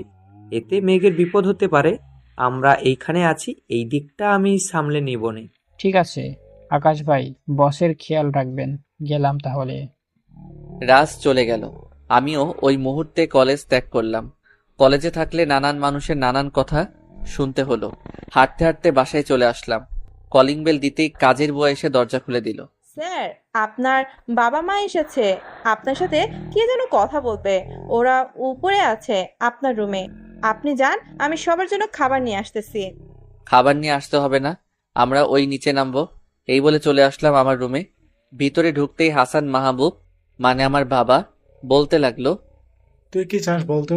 এতে মেঘের বিপদ হতে পারে। আমরা এইখানে আছি, এই দিকটা আমি সামলে নিবনে। ঠিক আছে আকাশ ভাই, বসের খেয়াল রাখবেন। গেলাম তাহলে। রাজ চলে গেল। আমিও ওই মুহূর্তে কলেজ ত্যাগ করলাম। কলেজে থাকলে নানান মানুষের নানান কথা শুনতে হলো। হাঁটতে হাঁটতে বাসায় চলে আসলাম। কলিং বেল দিতেই কাজের বুয়া এসে দরজা খুলে দিল। স্যার, আপনার বাবা মা এসেছে আপনার সাথে কি যেন কথা বলবে। ওরা উপরে আছে আপনার রুমে। আপনি যান, আমি সবার জন্য খাবার নিয়ে আসতেছি। খাবার নিয়ে আসতে হবে না, আমরা ওই নিচে নামবো। এই বলে চলে আসলাম আমার রুমে। ভিতরে ঢুকতেই হাসান মাহবুব, মানে আমার বাবা, বলতে লাগলো, তুই কি চাস বলতো?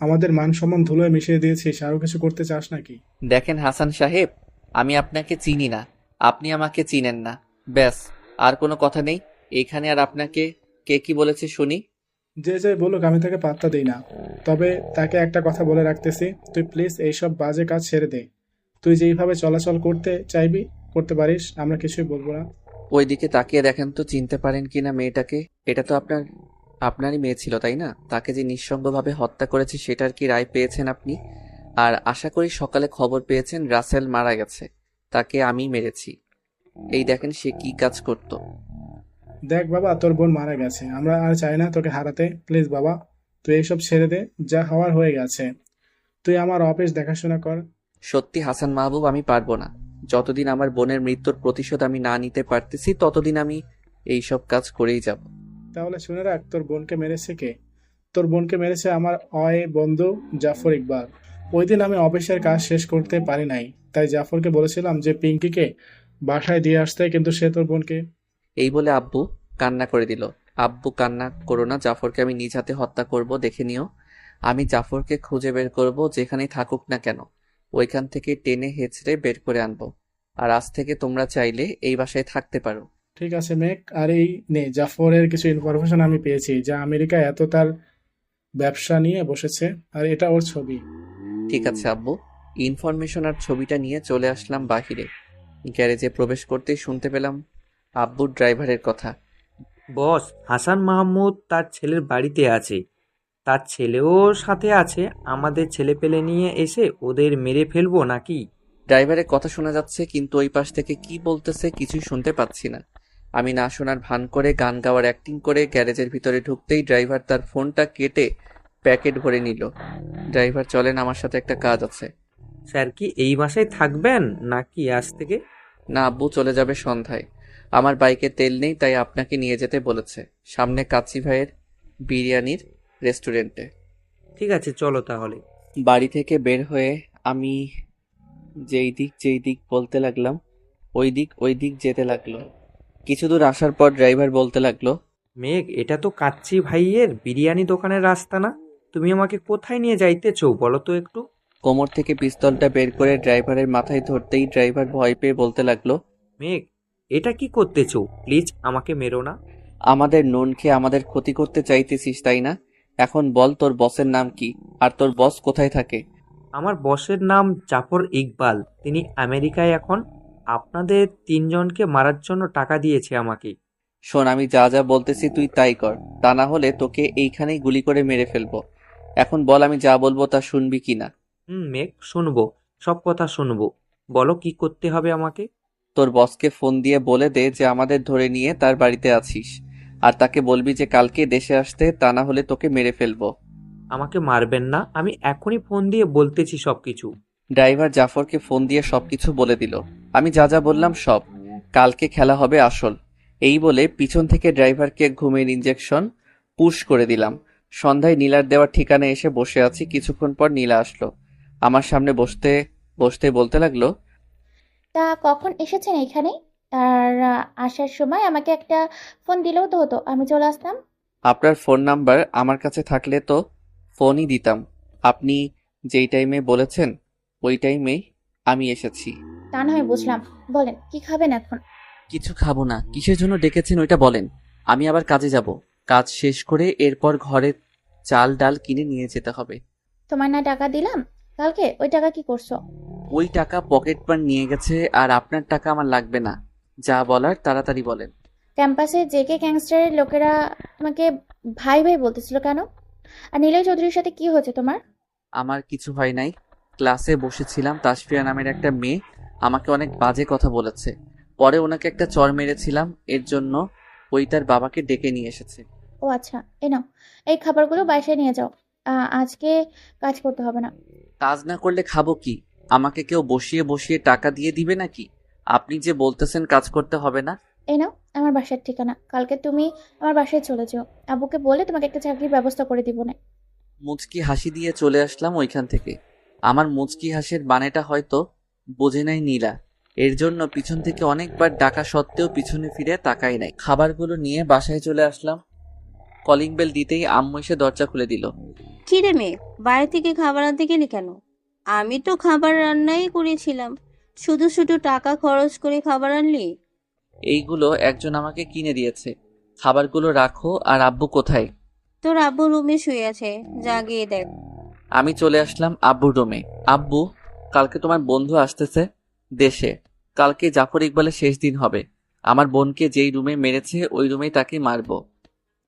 আমাদের মান সম্মান ধুলোয় মিশিয়ে দিয়েছিস, আরো কিছু করতে চাস নাকি? দেখেন হাসান সাহেব, আমি আপনাকে চিনি না, আপনি আমাকে চিনেন না, ব্যাস, আর কোনো কথা নেই এখানে। আর আপনাকে কে কি বলেছে শুনি? যে যাই বলুক, আমি তাকে পাত্তা দিই না। তবে তাকে একটা কথা বলে রাখতেছি, তুই প্লিজ এইসব বাজে কাজ ছেড়ে দে। তুই যেইভাবে চলাচল করতে চাইবি করতে পারিস, আমরা কিছুই বলবো না। ওইদিকে তাকিয়ে দেখেন তো চিনতে পারেন কিনা মেয়েটাকে। এটা তো আপনারই মেয়ে ছিল, তাই না? তাকে যে নিঃসঙ্গভাবে হত্যা করেছে সেটার কি রায় পেয়েছেন আপনি? আর আশা করি সকালে খবর পেয়েছেন রাসেল মারা গেছে, তাকে আমি মেরেছি। এই দেখেন সে কি কাজ করত। দেখ বাবা, তোর বোন মারা গেছে, আমরা আর চাই না তোকে হারাতে। প্লিজ বাবা, তুই এইসব ছেড়ে দে, যা হওয়ার হয়ে গেছে। তুই আমার অফিস দেখাশোনা কর। সত্যি হাসান মাহবুব, আমি পারবো না। যতদিন আমার বোনের মৃত্যুর প্রতিশোধ আমি না নিতে পারতেছি ততদিন আমি এইসব কাজ করেই যাব। তাহলে শুনে রাখ, তোর বোনকে মেরেছে কে? তোর বোনকে মেরেছে আমার বন্ধু জাফর ইকবাল। ওই দিন আমি অফিসের কাজ শেষ করতে পারি নাই, তাই জাফরকে বলেছিলাম যে পিঙ্কিকে বাসায় দিয়ে আসতে, কিন্তু সে তোর বোনকে। এই বলে আব্বু কান্না করে দিল। আব্বু কান্না করো না, জাফরকে আমি নিজ হাতে হত্যা করব, দেখে নিও। আমি জাফরকে খুঁজে বের করব, যেখানেই থাকুক না কেন ওইখান থেকে টেনে হেঁচড়ে বের করে আনবো। আর আজ থেকে তোমরা চাইলে এই বাসায় থাকতে পারো। ঠিক আছে মেঘ, আর এই নে জাফরের কিছু ইনফরমেশন আমি পেয়েছি, যা আমেরিকায় এত তার ব্যবসা নিয়ে বসেছে, আর এটা ওর ছবি। ঠিক আছে আব্বু। ইনফরমেশন আর ছবিটা নিয়ে চলে আসলাম বাহিরে। গ্যারেজে প্রবেশ করতেই শুনতে পেলাম আব্বুর ড্রাইভারের কথা। বস, হাসান মাহমুদ তার ছেলের বাড়িতে আছে, তার ছেলেও সাথে আছে। আমাদের ছেলে পেলে নিয়ে এসে ওদের মেরে ফেলবো নাকি? ড্রাইভারের কথা শোনা যাচ্ছে, কিন্তু ওই পাশ থেকে কি বলতেছে কিছুই শুনতে পাচ্ছি না। আমি না শোনার ভান করে গান গাওয়ার অ্যাক্টিং করে গ্যারেজের ভিতরে ঢুকতেই ড্রাইভার তার ফোনটা কেটে প্যাকেট ভরে নিল। ড্রাইভার চলেন, আমার সাথে একটা কাজ আছে। স্যার কি এই বাসায় থাকবেন নাকি আজ থেকে? না আব্বু, চলে যাবে সন্ধ্যায়। আমার বাইকে তেল নেই, তাই আপনাকে নিয়ে যেতে বলেছে, সামনে কাচ্চি ভাইয়ের বিরিয়ানির রেস্টুরেন্টে। ঠিক আছে, চলো তাহলে। বাড়ি থেকে বের হয়ে আমি যেই দিক বলতে লাগলাম, ওই দিক যেতে লাগলো। কিছু দূর আসার পর ড্রাইভার বলতে লাগলো, মেঘ, এটা তো কাচ্চি ভাইয়ের বিরিয়ানি দোকানের রাস্তা না? তুমি আমাকে কোথায় নিয়ে যাইতেছো বলো তো একটু। কোমর থেকে পিস্তলটা বের করে ড্রাইভারের মাথায় ধরতেই ড্রাইভার ভয় পেয়ে বলতে লাগলো, মেঘ, এটা কি করতেছো? প্লিজ আমাকে মেরো না। আমাদের নুন খেয়ে আমাদের ক্ষতি করতে চাইতেছিস তাই না? এখন বল তোর বসের নাম কি, আর তোর বস কোথায় থাকে? আমার বসের নাম জাফর ইকবাল, তিনি আমেরিকায় এখন। আপনাদের তিনজনকে মারার জন্য টাকা দিয়েছে আমাকে। শোন, আমি যা যা বলতেছি তুই তাই কর, তা না হলে তোকে এইখানেই গুলি করে মেরে ফেলবো। এখন বল আমি যা বলবো তা শুনবি কিনা? মেঘ, শুনবো, সব কথা শুনবো। বলো কি করতে হবে আমাকে। তোর বসকে ফোন দিয়ে বলে দে যে আমাদের ধরে নিয়ে তার বাড়িতে আছিস, আর তাকে বলবি যে কালকে দেশে আসতে, তা না হলে তোকে মেরে ফেলবো। আমাকে মারবেন না, আমি এখনই ফোন দিয়ে বলতেছি সবকিছু। ড্রাইভার জাফরকে ফোন দিয়ে সবকিছু বলে দিল। আমি যা যা বললাম সব। কালকে খেলা হবে আসল। এই বলে পিছন থেকে ড্রাইভারকে ঘুমের ইঞ্জেকশন পুশ করে দিলাম। সন্ধ্যায় নীলার দেওয়ার ঠিকানায় এসে বসে আছি। কিছুক্ষণ পর নীলা আসলো। আমার সামনে বসতে বসতে বলতে লাগলো, তা কখন এসেছেন এখানে? আর আসার সময় আমাকে একটা ফোন দিলেও তো হতো, আমি চলে আসতাম। আপনার ফোন নাম্বার আমার কাছে থাকলে তো ফোনই দিতাম। আপনি যেই টাইমে বলেছেন ওই টাইমেই আমি এসেছি। তা না হয় বুঝলাম, বলেন কি খাবেন এখন? কিছু খাবো না। কিসের জন্য ডেকেছেন ওইটা বলেন। আমি আবার কাজে যাব। কাজ শেষ করে এরপর ঘরে চাল ডাল কিনে নিয়ে যেতে হবে। তোমার না টাকা দিলাম কালকে, ওই টাকা কি করছো? ওই টাকা পকেট মার নিয়ে গেছে, আর আপনার টাকা আমার লাগবে না। যা বলার তাড়াতাড়ি বলেন। ক্যাম্পাসে জেকে গ্যাংস্টারের লোকেরা তোমাকে ভাই ভাই বলতেছিল কেন? আর নিলয় চৌধুরীর সাথে কি হয়েছে তোমার? আমার কিছু হয় নাই। ক্লাসে বসেছিলাম, তাসফিয়া নামের একটা মেয়ে আমাকে অনেক বাজে কথা বলেছে। পরে ওনাকে একটা চড় মেরেছিলাম, এর জন্য ওই তার বাবাকে ডেকে নিয়ে এসেছে। ও আচ্ছা, এ নাও, এই খাবারগুলো বাসায় নিয়ে যাও। আজকে কাজ করতে হবে না। কাজ না করলে খাবো কি? আমাকে কেউ বসিয়ে বসিয়ে টাকা দিয়ে দিবে নাকি? আপনি যে বলতেছেন কাজ করতে হবে না। এই নাও আমার বাসার ঠিকানা, কালকে তুমি আমার বাসায় চলে যাও। আব্বুকে বলে তোমাকে একটা চাকরির ব্যবস্থা করে দিব না। মুচকি হাসি দিয়ে চলে আসলাম ওইখান থেকে। আমার মুচকি হাসির বানেটা হয়তো বোঝে নাই নীলা, এর জন্য পিছন থেকে অনেকবার ডাকা সত্ত্বেও পিছনে ফিরে তাকাই নাই। খাবারগুলো নিয়ে বাসায় চলে আসলাম। কলিং বেল দিতেই আম্মু এসে দরজা খুলে দিল। কি রে মেয়ে, বাইরে থেকে খাবার আনতে গেলি কেন? আমি তো খাবার রান্নাই করেছিলাম, শুধু শুধু টাকা খরচ করে খাবার আনলি? এইগুলো একজন আমাকে কিনে দিয়েছে। খাবারগুলো রাখো। আর আব্বু কোথায়? তোর আব্বু রুমে শুয়ে আছে, যা গিয়ে দেখ। আমি চলে আসলাম আব্বুর রুমে। আব্বু, কালকে তোমার বন্ধু আসতেছে দেশে। কালকে জাফর ইকবালের শেষ দিন হবে। আমার বোনকে যেই রুমে মেরেছে ওই রুমেই তাকে মারবো।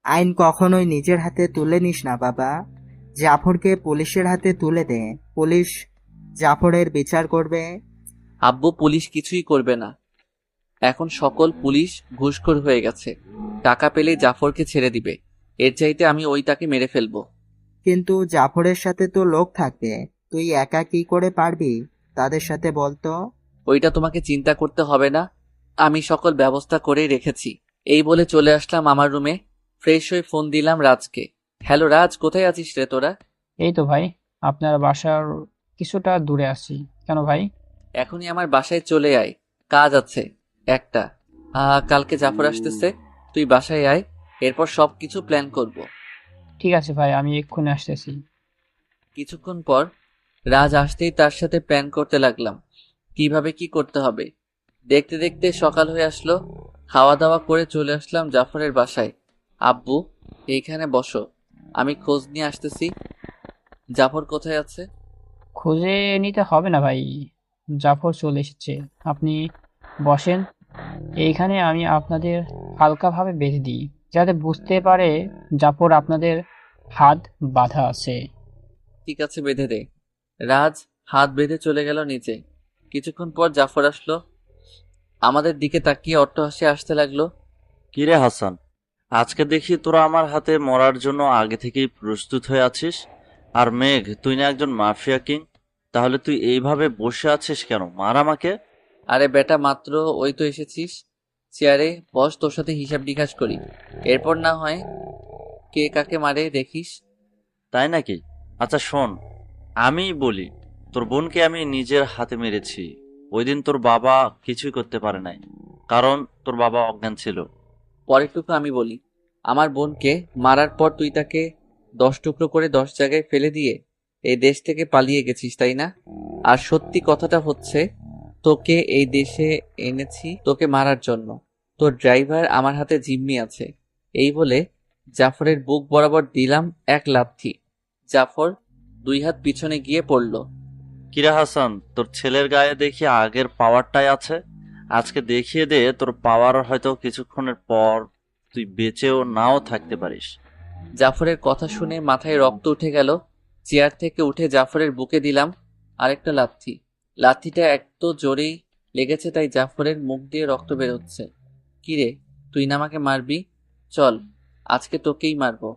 আইন কখনোই নিজের হাতে তুলে নিস না বাবা। জাফরকে পুলিশের হাতে তুলে দে, পুলিশ জাফরের বিচার করবে। আব্বু, পুলিশ কিছুই করবে না। এখন সকল পুলিশ ঘুষখোর হয়ে গেছে। টাকা পেলেই জাফরকে ছেড়ে দিবে। এর চাইতে আমি ওই তাকে মেরে ফেলবো। কিন্তু জাফরের সাথে তো লোক থাকবে, তুই একা কি করে পারবি তাদের সাথে বলতো? ওইটা তোমাকে চিন্তা করতে হবে না, আমি সকল ব্যবস্থা করেই রেখেছি। এই বলে চলে আসলাম আমার রুমে। ফ্রেশ হয়ে ফোন দিলাম রাজকে। হ্যালো রাজ, কোথায় আছিস রে তোরা? এই তো ভাই, আপনার বাসার কিছুটা দূরে আছি। কেন ভাই? এখনই আমার বাসায় চলে আয়, কাজ আছে একটা। কালকে জাফর আসতেছে, তুই বাসায় আয়, এরপর সবকিছু প্ল্যান করব। ঠিক আছে ভাই, আমি এক্ষুনি আসতেছি। কিছুক্ষণ পর রাজ আসতেই তার সাথে প্ল্যান করতে লাগলাম কিভাবে কি করতে হবে। দেখতে দেখতে সকাল হয়ে আসলো। খাওয়া দাওয়া করে চলে আসলাম জাফরের বাসায়। আব্বু, এইখানে বসো, আমি খোঁজ নিয়ে আসতেছি। জাফর কোথায় আছে? খুঁজে নিতে হবে না ভাই, জাফর চলে এসেছে। আপনি বসেন এইখানে, আমি আপনাদের হালকাভাবে বেঁধে দিই যাতে বুঝতে পারে জাফর আপনাদের হাত বাঁধা আছে। ঠিক আছে, বেঁধে দে। রাজ হাত বেঁধে চলে গেল নিচে। কিছুক্ষণ পর জাফর আসলো, আমাদের দিকে তাকিয়ে অট্টহাসি আসতে লাগলো। কিরে হাসান, আজকে দেখি তোরা আমার হাতে মরার জন্য আগে থেকেই প্রস্তুত হয়ে আছিস। আর মেঘ, তুই না একজন মাফিয়া কিং, তাহলে তুই এইভাবে বসে আছিস কেন? মার আমাকে। আরে বেটা, মাত্র ওই তো এসেছিস, চেয়ারে বস, তোর সাথে হিসাব নিকাশ করি, এরপর না হয় কে কাকে মারে দেখিস। তাই নাকি? আচ্ছা শোন, আমি বলি, তোর বোনকে আমি নিজের হাতে মেরেছি। ওই দিন তোর বাবা কিছুই করতে পারে নাই, কারণ তোর বাবা অজ্ঞান ছিল। পরেরটুকু আমি বলি, আমার বোনকে মারার পর তুই তাকে 10 টুকরো করে 10 জায়গায় ফেলে দিয়ে এই দেশ থেকে পালিয়ে গেছিস, তাই না? আর সত্যি কথাটা হচ্ছে, তোকে এই দেশে এনেছি তোকে মারার জন্য। তোর ড্রাইভার আমার হাতে জিম্মি আছে। এই বলে জাফরের বুক বরাবর দিলাম এক লাথি। জাফর 2 হাত পিছনে গিয়ে পড়ল। কিরে হাসান, তোর ছেলের গায়ে দেখি আগের পাওয়ারটাই আছে। আজকে দেখিয়ে দে তোর পাওয়ার, হয়তো কিছুক্ষণের পর তুই বেঁচেও নাও থাকতে পারিস। জাফরের কথা শুনে মাথায় রক্ত উঠে গেল। চেয়ার থেকে উঠে জাফরের বুকে দিলাম আরেকটা লাথি। লাথিটা এত জোরেই লেগেছে তাই জাফরের মুখ দিয়ে রক্ত বেরোচ্ছে। কিরে, তুই না আমাকে মারবি? চল, আজকে তোকেই মারবো।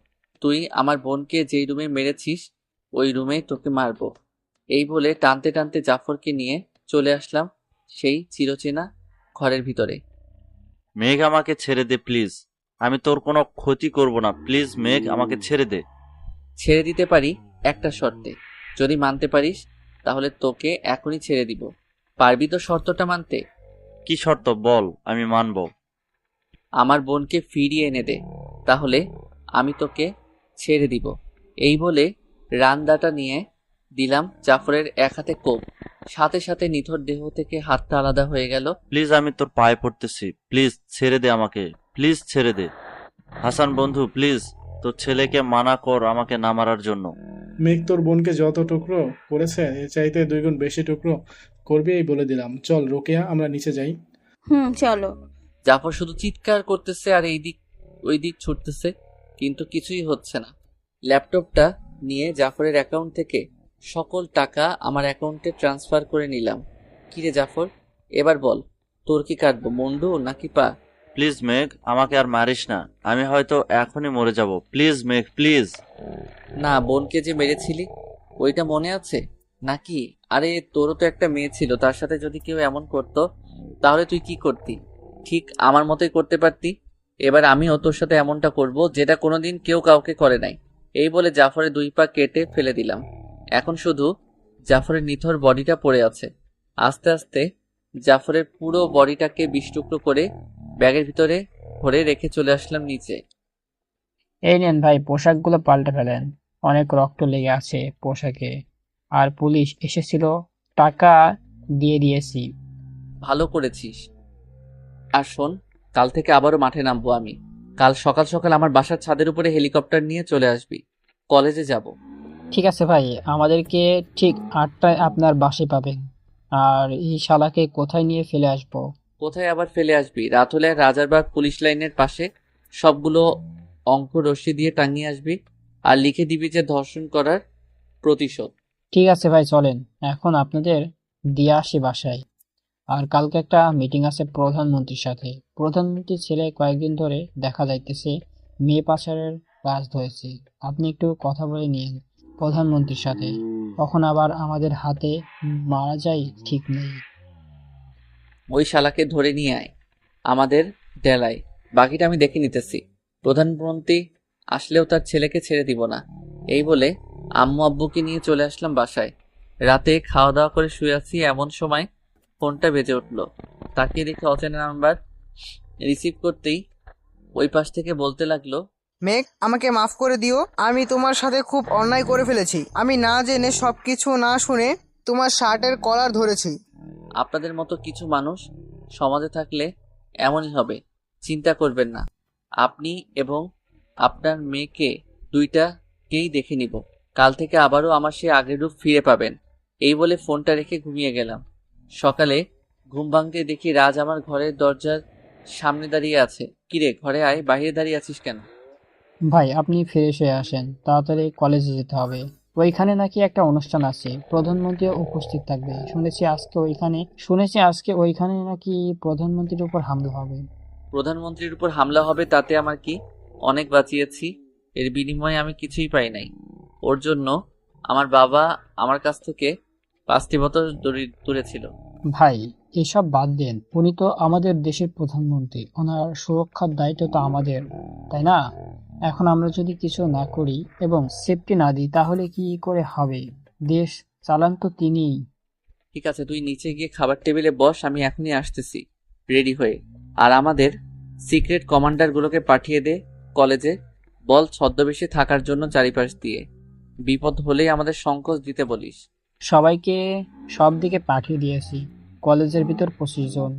তুই আমার বোনকে যেই রুমে মেরেছিস ওই রুমেই তোকে মারবো। এই বলে টানতে টানতে জাফরকে নিয়ে চলে আসলাম সেই চিরচেনা ঘরের ভিতরে। মেঘ, আমাকে ছেড়ে দে প্লিজ। আমি তোর কোনো ক্ষতি করব না, প্লিজ মেঘ, আমাকে ছেড়ে দে। ছেড়ে দিতে পারি একটা শর্তে, যদি মানতে পারিস তাহলে তোকে এখনই ছেড়ে দিব। পারবি তো শর্তটা মানতে? কি শর্ত বল, আমি মানব। আমার বোনকে ফিরিয়ে এনে দে, তাহলে আমি তোকে ছেড়ে দিব। এই বলে রান্দাটা নিয়ে দিলাম জাফরের এক হাতে কোপ। সাথে সাথে নিথর দেহ থেকে হাতটা আলাদা হয়ে গেল। প্লিজ, আমি তোর পায়ে পড়তেছি, প্লিজ ছেড়ে দে আমাকে, প্লিজ ছেড়ে দে। হাসান বন্ধু, প্লিজ তোর ছেলেকে মানা কর আমাকে না মারার জন্য। মেঘ তোর বোনকে যত টুকরো করেছে এর চাইতে 2 গুণ বেশি টুকরো করবে, এই বলে দিলাম। চল রোকেয়া, আমরা নিচে যাই। চলো। জাফর শুধু চিৎকার করতেছে আর এই দিক ওই দিক ছুটতেছে, কিন্তু কিছুই হচ্ছে না। ল্যাপটপটা নিয়ে জাফরের অ্যাকাউন্ট থেকে সকল টাকা আমার অ্যাকাউন্টে ট্রান্সফার করে নিলাম। কিরে জাফর, এবার বল, তোর কি কাটবো, মুন্ডু নাকি পা? প্লিজ মেঘ, আমাকে আর মারিস না, আমি হয়তো এখনই মরে যাব। প্লিজ মেঘ, প্লিজ। না, বোনকে যে মেরেছিলি ওইটা মনে আছে নাকি? আরে তোরও তো একটা মেয়ে ছিল, তার সাথে যদি কেউ এমন করতো তাহলে তুই কি করতি? ঠিক আমার মতোই করতে পারতি। এবার আমিও তোর সাথে এমনটা করব যেটা কোনোদিন কেউ কাউকে করে নাই। এই বলে জাফরের 2 পা কেটে ফেলে দিলাম। এখন শুধু জাফরের নিথর বডিটা পড়ে আছে। আস্তে আস্তে জাফরের পুরো বডিটাকে 20 টুকরো করে ব্যাগের ভিতরে ভরে রেখে চলে আসলাম নিচে। এই নেন ভাই, পোশাকগুলো পাল্টে ফেলেন, অনেক রক্ত লেগে আছে পোশাকে। আর পুলিশ এসেছিল, টাকা দিয়ে দিয়েছি। ভালো করেছিস। আর শোন, কাল থেকে আবারও মাঠে নামবো আমি। কাল সকাল সকাল আমার বাসার ছাদের উপরে হেলিকপ্টার নিয়ে চলে আসবি, কলেজে যাব। ঠিক আছে ভাই, আমাদেরকে ঠিক 8টায় আপনার বাসায় পাবেন। আর এই শালাকে কোথায় নিয়ে ফেলে আসবো? কোথায় আবার ফেলে আসবি? রাত হলে রাজারবাগ পুলিশ লাইনের পাশে সবগুলো অঙ্ক রশ্মি দিয়ে টাঙিয়ে আসবি, আর লিখে দিবি যে ধর্ষণ করার প্রতিশোধ। ঠিক আছে ভাই, চলেন এখন আপনাদের দিয়ে আসি বাসায়। আর কালকে একটা মিটিং আছে প্রধানমন্ত্রীর সাথে। প্রধানমন্ত্রীর ছেলে কয়েকদিন ধরে দেখা যাইতেছে মেয়ে পাচারের কাজ ধরেছে। আপনি একটু কথা বলে নিন প্রধানমন্ত্রীর সাথে, কখন আবার আমাদের হাতে মারা যায় ঠিক নেই। ওই শালাকে ধরে নিয়ে আয় আমাদের ডেলায়, বাকিটা আমি দেখে নিতেছি। প্রধানমন্ত্রী আসলেও তার ছেলেকে ছেড়ে দিব না। এই বলে আম্মু আব্বুকে নিয়ে চলে আসলাম বাসায়। রাতে খাওয়া দাওয়া করে শুয়ে আছি, এমন সময় ফোনটা বেজে উঠলো। তাকিয়ে দেখে অচেনা নাম্বার। রিসিভ করতেই ওই পাশ থেকে বলতে লাগলো, মেঘ, আমাকে মাফ করে দিও, আমি তোমার সাথে খুব অন্যায় করে ফেলেছি। আমি না জেনে সবকিছু না শুনে তোমার শার্টের কলার ধরেছি। আপনাদের মতো কিছু মানুষ সমাজে থাকলে এমনই হবে, চিন্তা করবেন না। আপনি এবং আপনার মেয়েকে 2টাকেই দেখে নিব। কাল থেকে আবারও আমার সে আগের রূপ ফিরে পাবেন। এই বলে ফোনটা রেখে ঘুমিয়ে গেলাম। সকালে ঘুম ভাঙতে দেখি রাজ আমার ঘরের দরজার সামনে দাঁড়িয়ে আছে। কিরে, ঘরে আয়, বাইরে দাঁড়িয়ে আছিস কেন? ভাই আপনি ফ্রেশ হয়ে আসেন, তাড়াতাড়ি কলেজে যেতে হবে। ওইখানে নাকি একটা অনুষ্ঠান আছে, প্রধানমন্ত্রী উপস্থিত থাকবে। শুনেছি আজকে ওইখানে নাকি প্রধানমন্ত্রীর উপর হামলা হবে। প্রধানমন্ত্রীর উপর হামলা হবে তাতে আমার কি? অনেক বাঁচিয়েছি, এর বিনিময়ে আমি কিছুই পাই নাই। ওর জন্য আমার বাবা আমার কাছ থেকে 5টি বোতল দূরে ছিল। ভাই এসব বাদ দেন, উনি তো আমাদের দেশের প্রধানমন্ত্রী, ওনার সুরক্ষার দায়িত্ব তো আমাদের, তাই না? এখন আমরা যদি কিছু না করি এবং সেফটি না দিই তাহলে কি করে হবে? দেশ চালান তো তিনিই। ঠিক আছে, তুই নিচে গিয়ে খাবার টেবিলে বস, আমি এখনই আসতেছি রেডি হয়ে। আর আমাদের সিক্রেট কমান্ডারগুলোকে পাঠিয়ে দে কলেজে, বল ছদ্মবেশে থাকার জন্য চারিপাশ দিয়ে। বিপদ হলেই আমাদের সংকোচ দিতে বলিস। সবাইকে সব দিকে পাঠিয়ে দিয়েছি। কলেজের ভিতর 25 জন,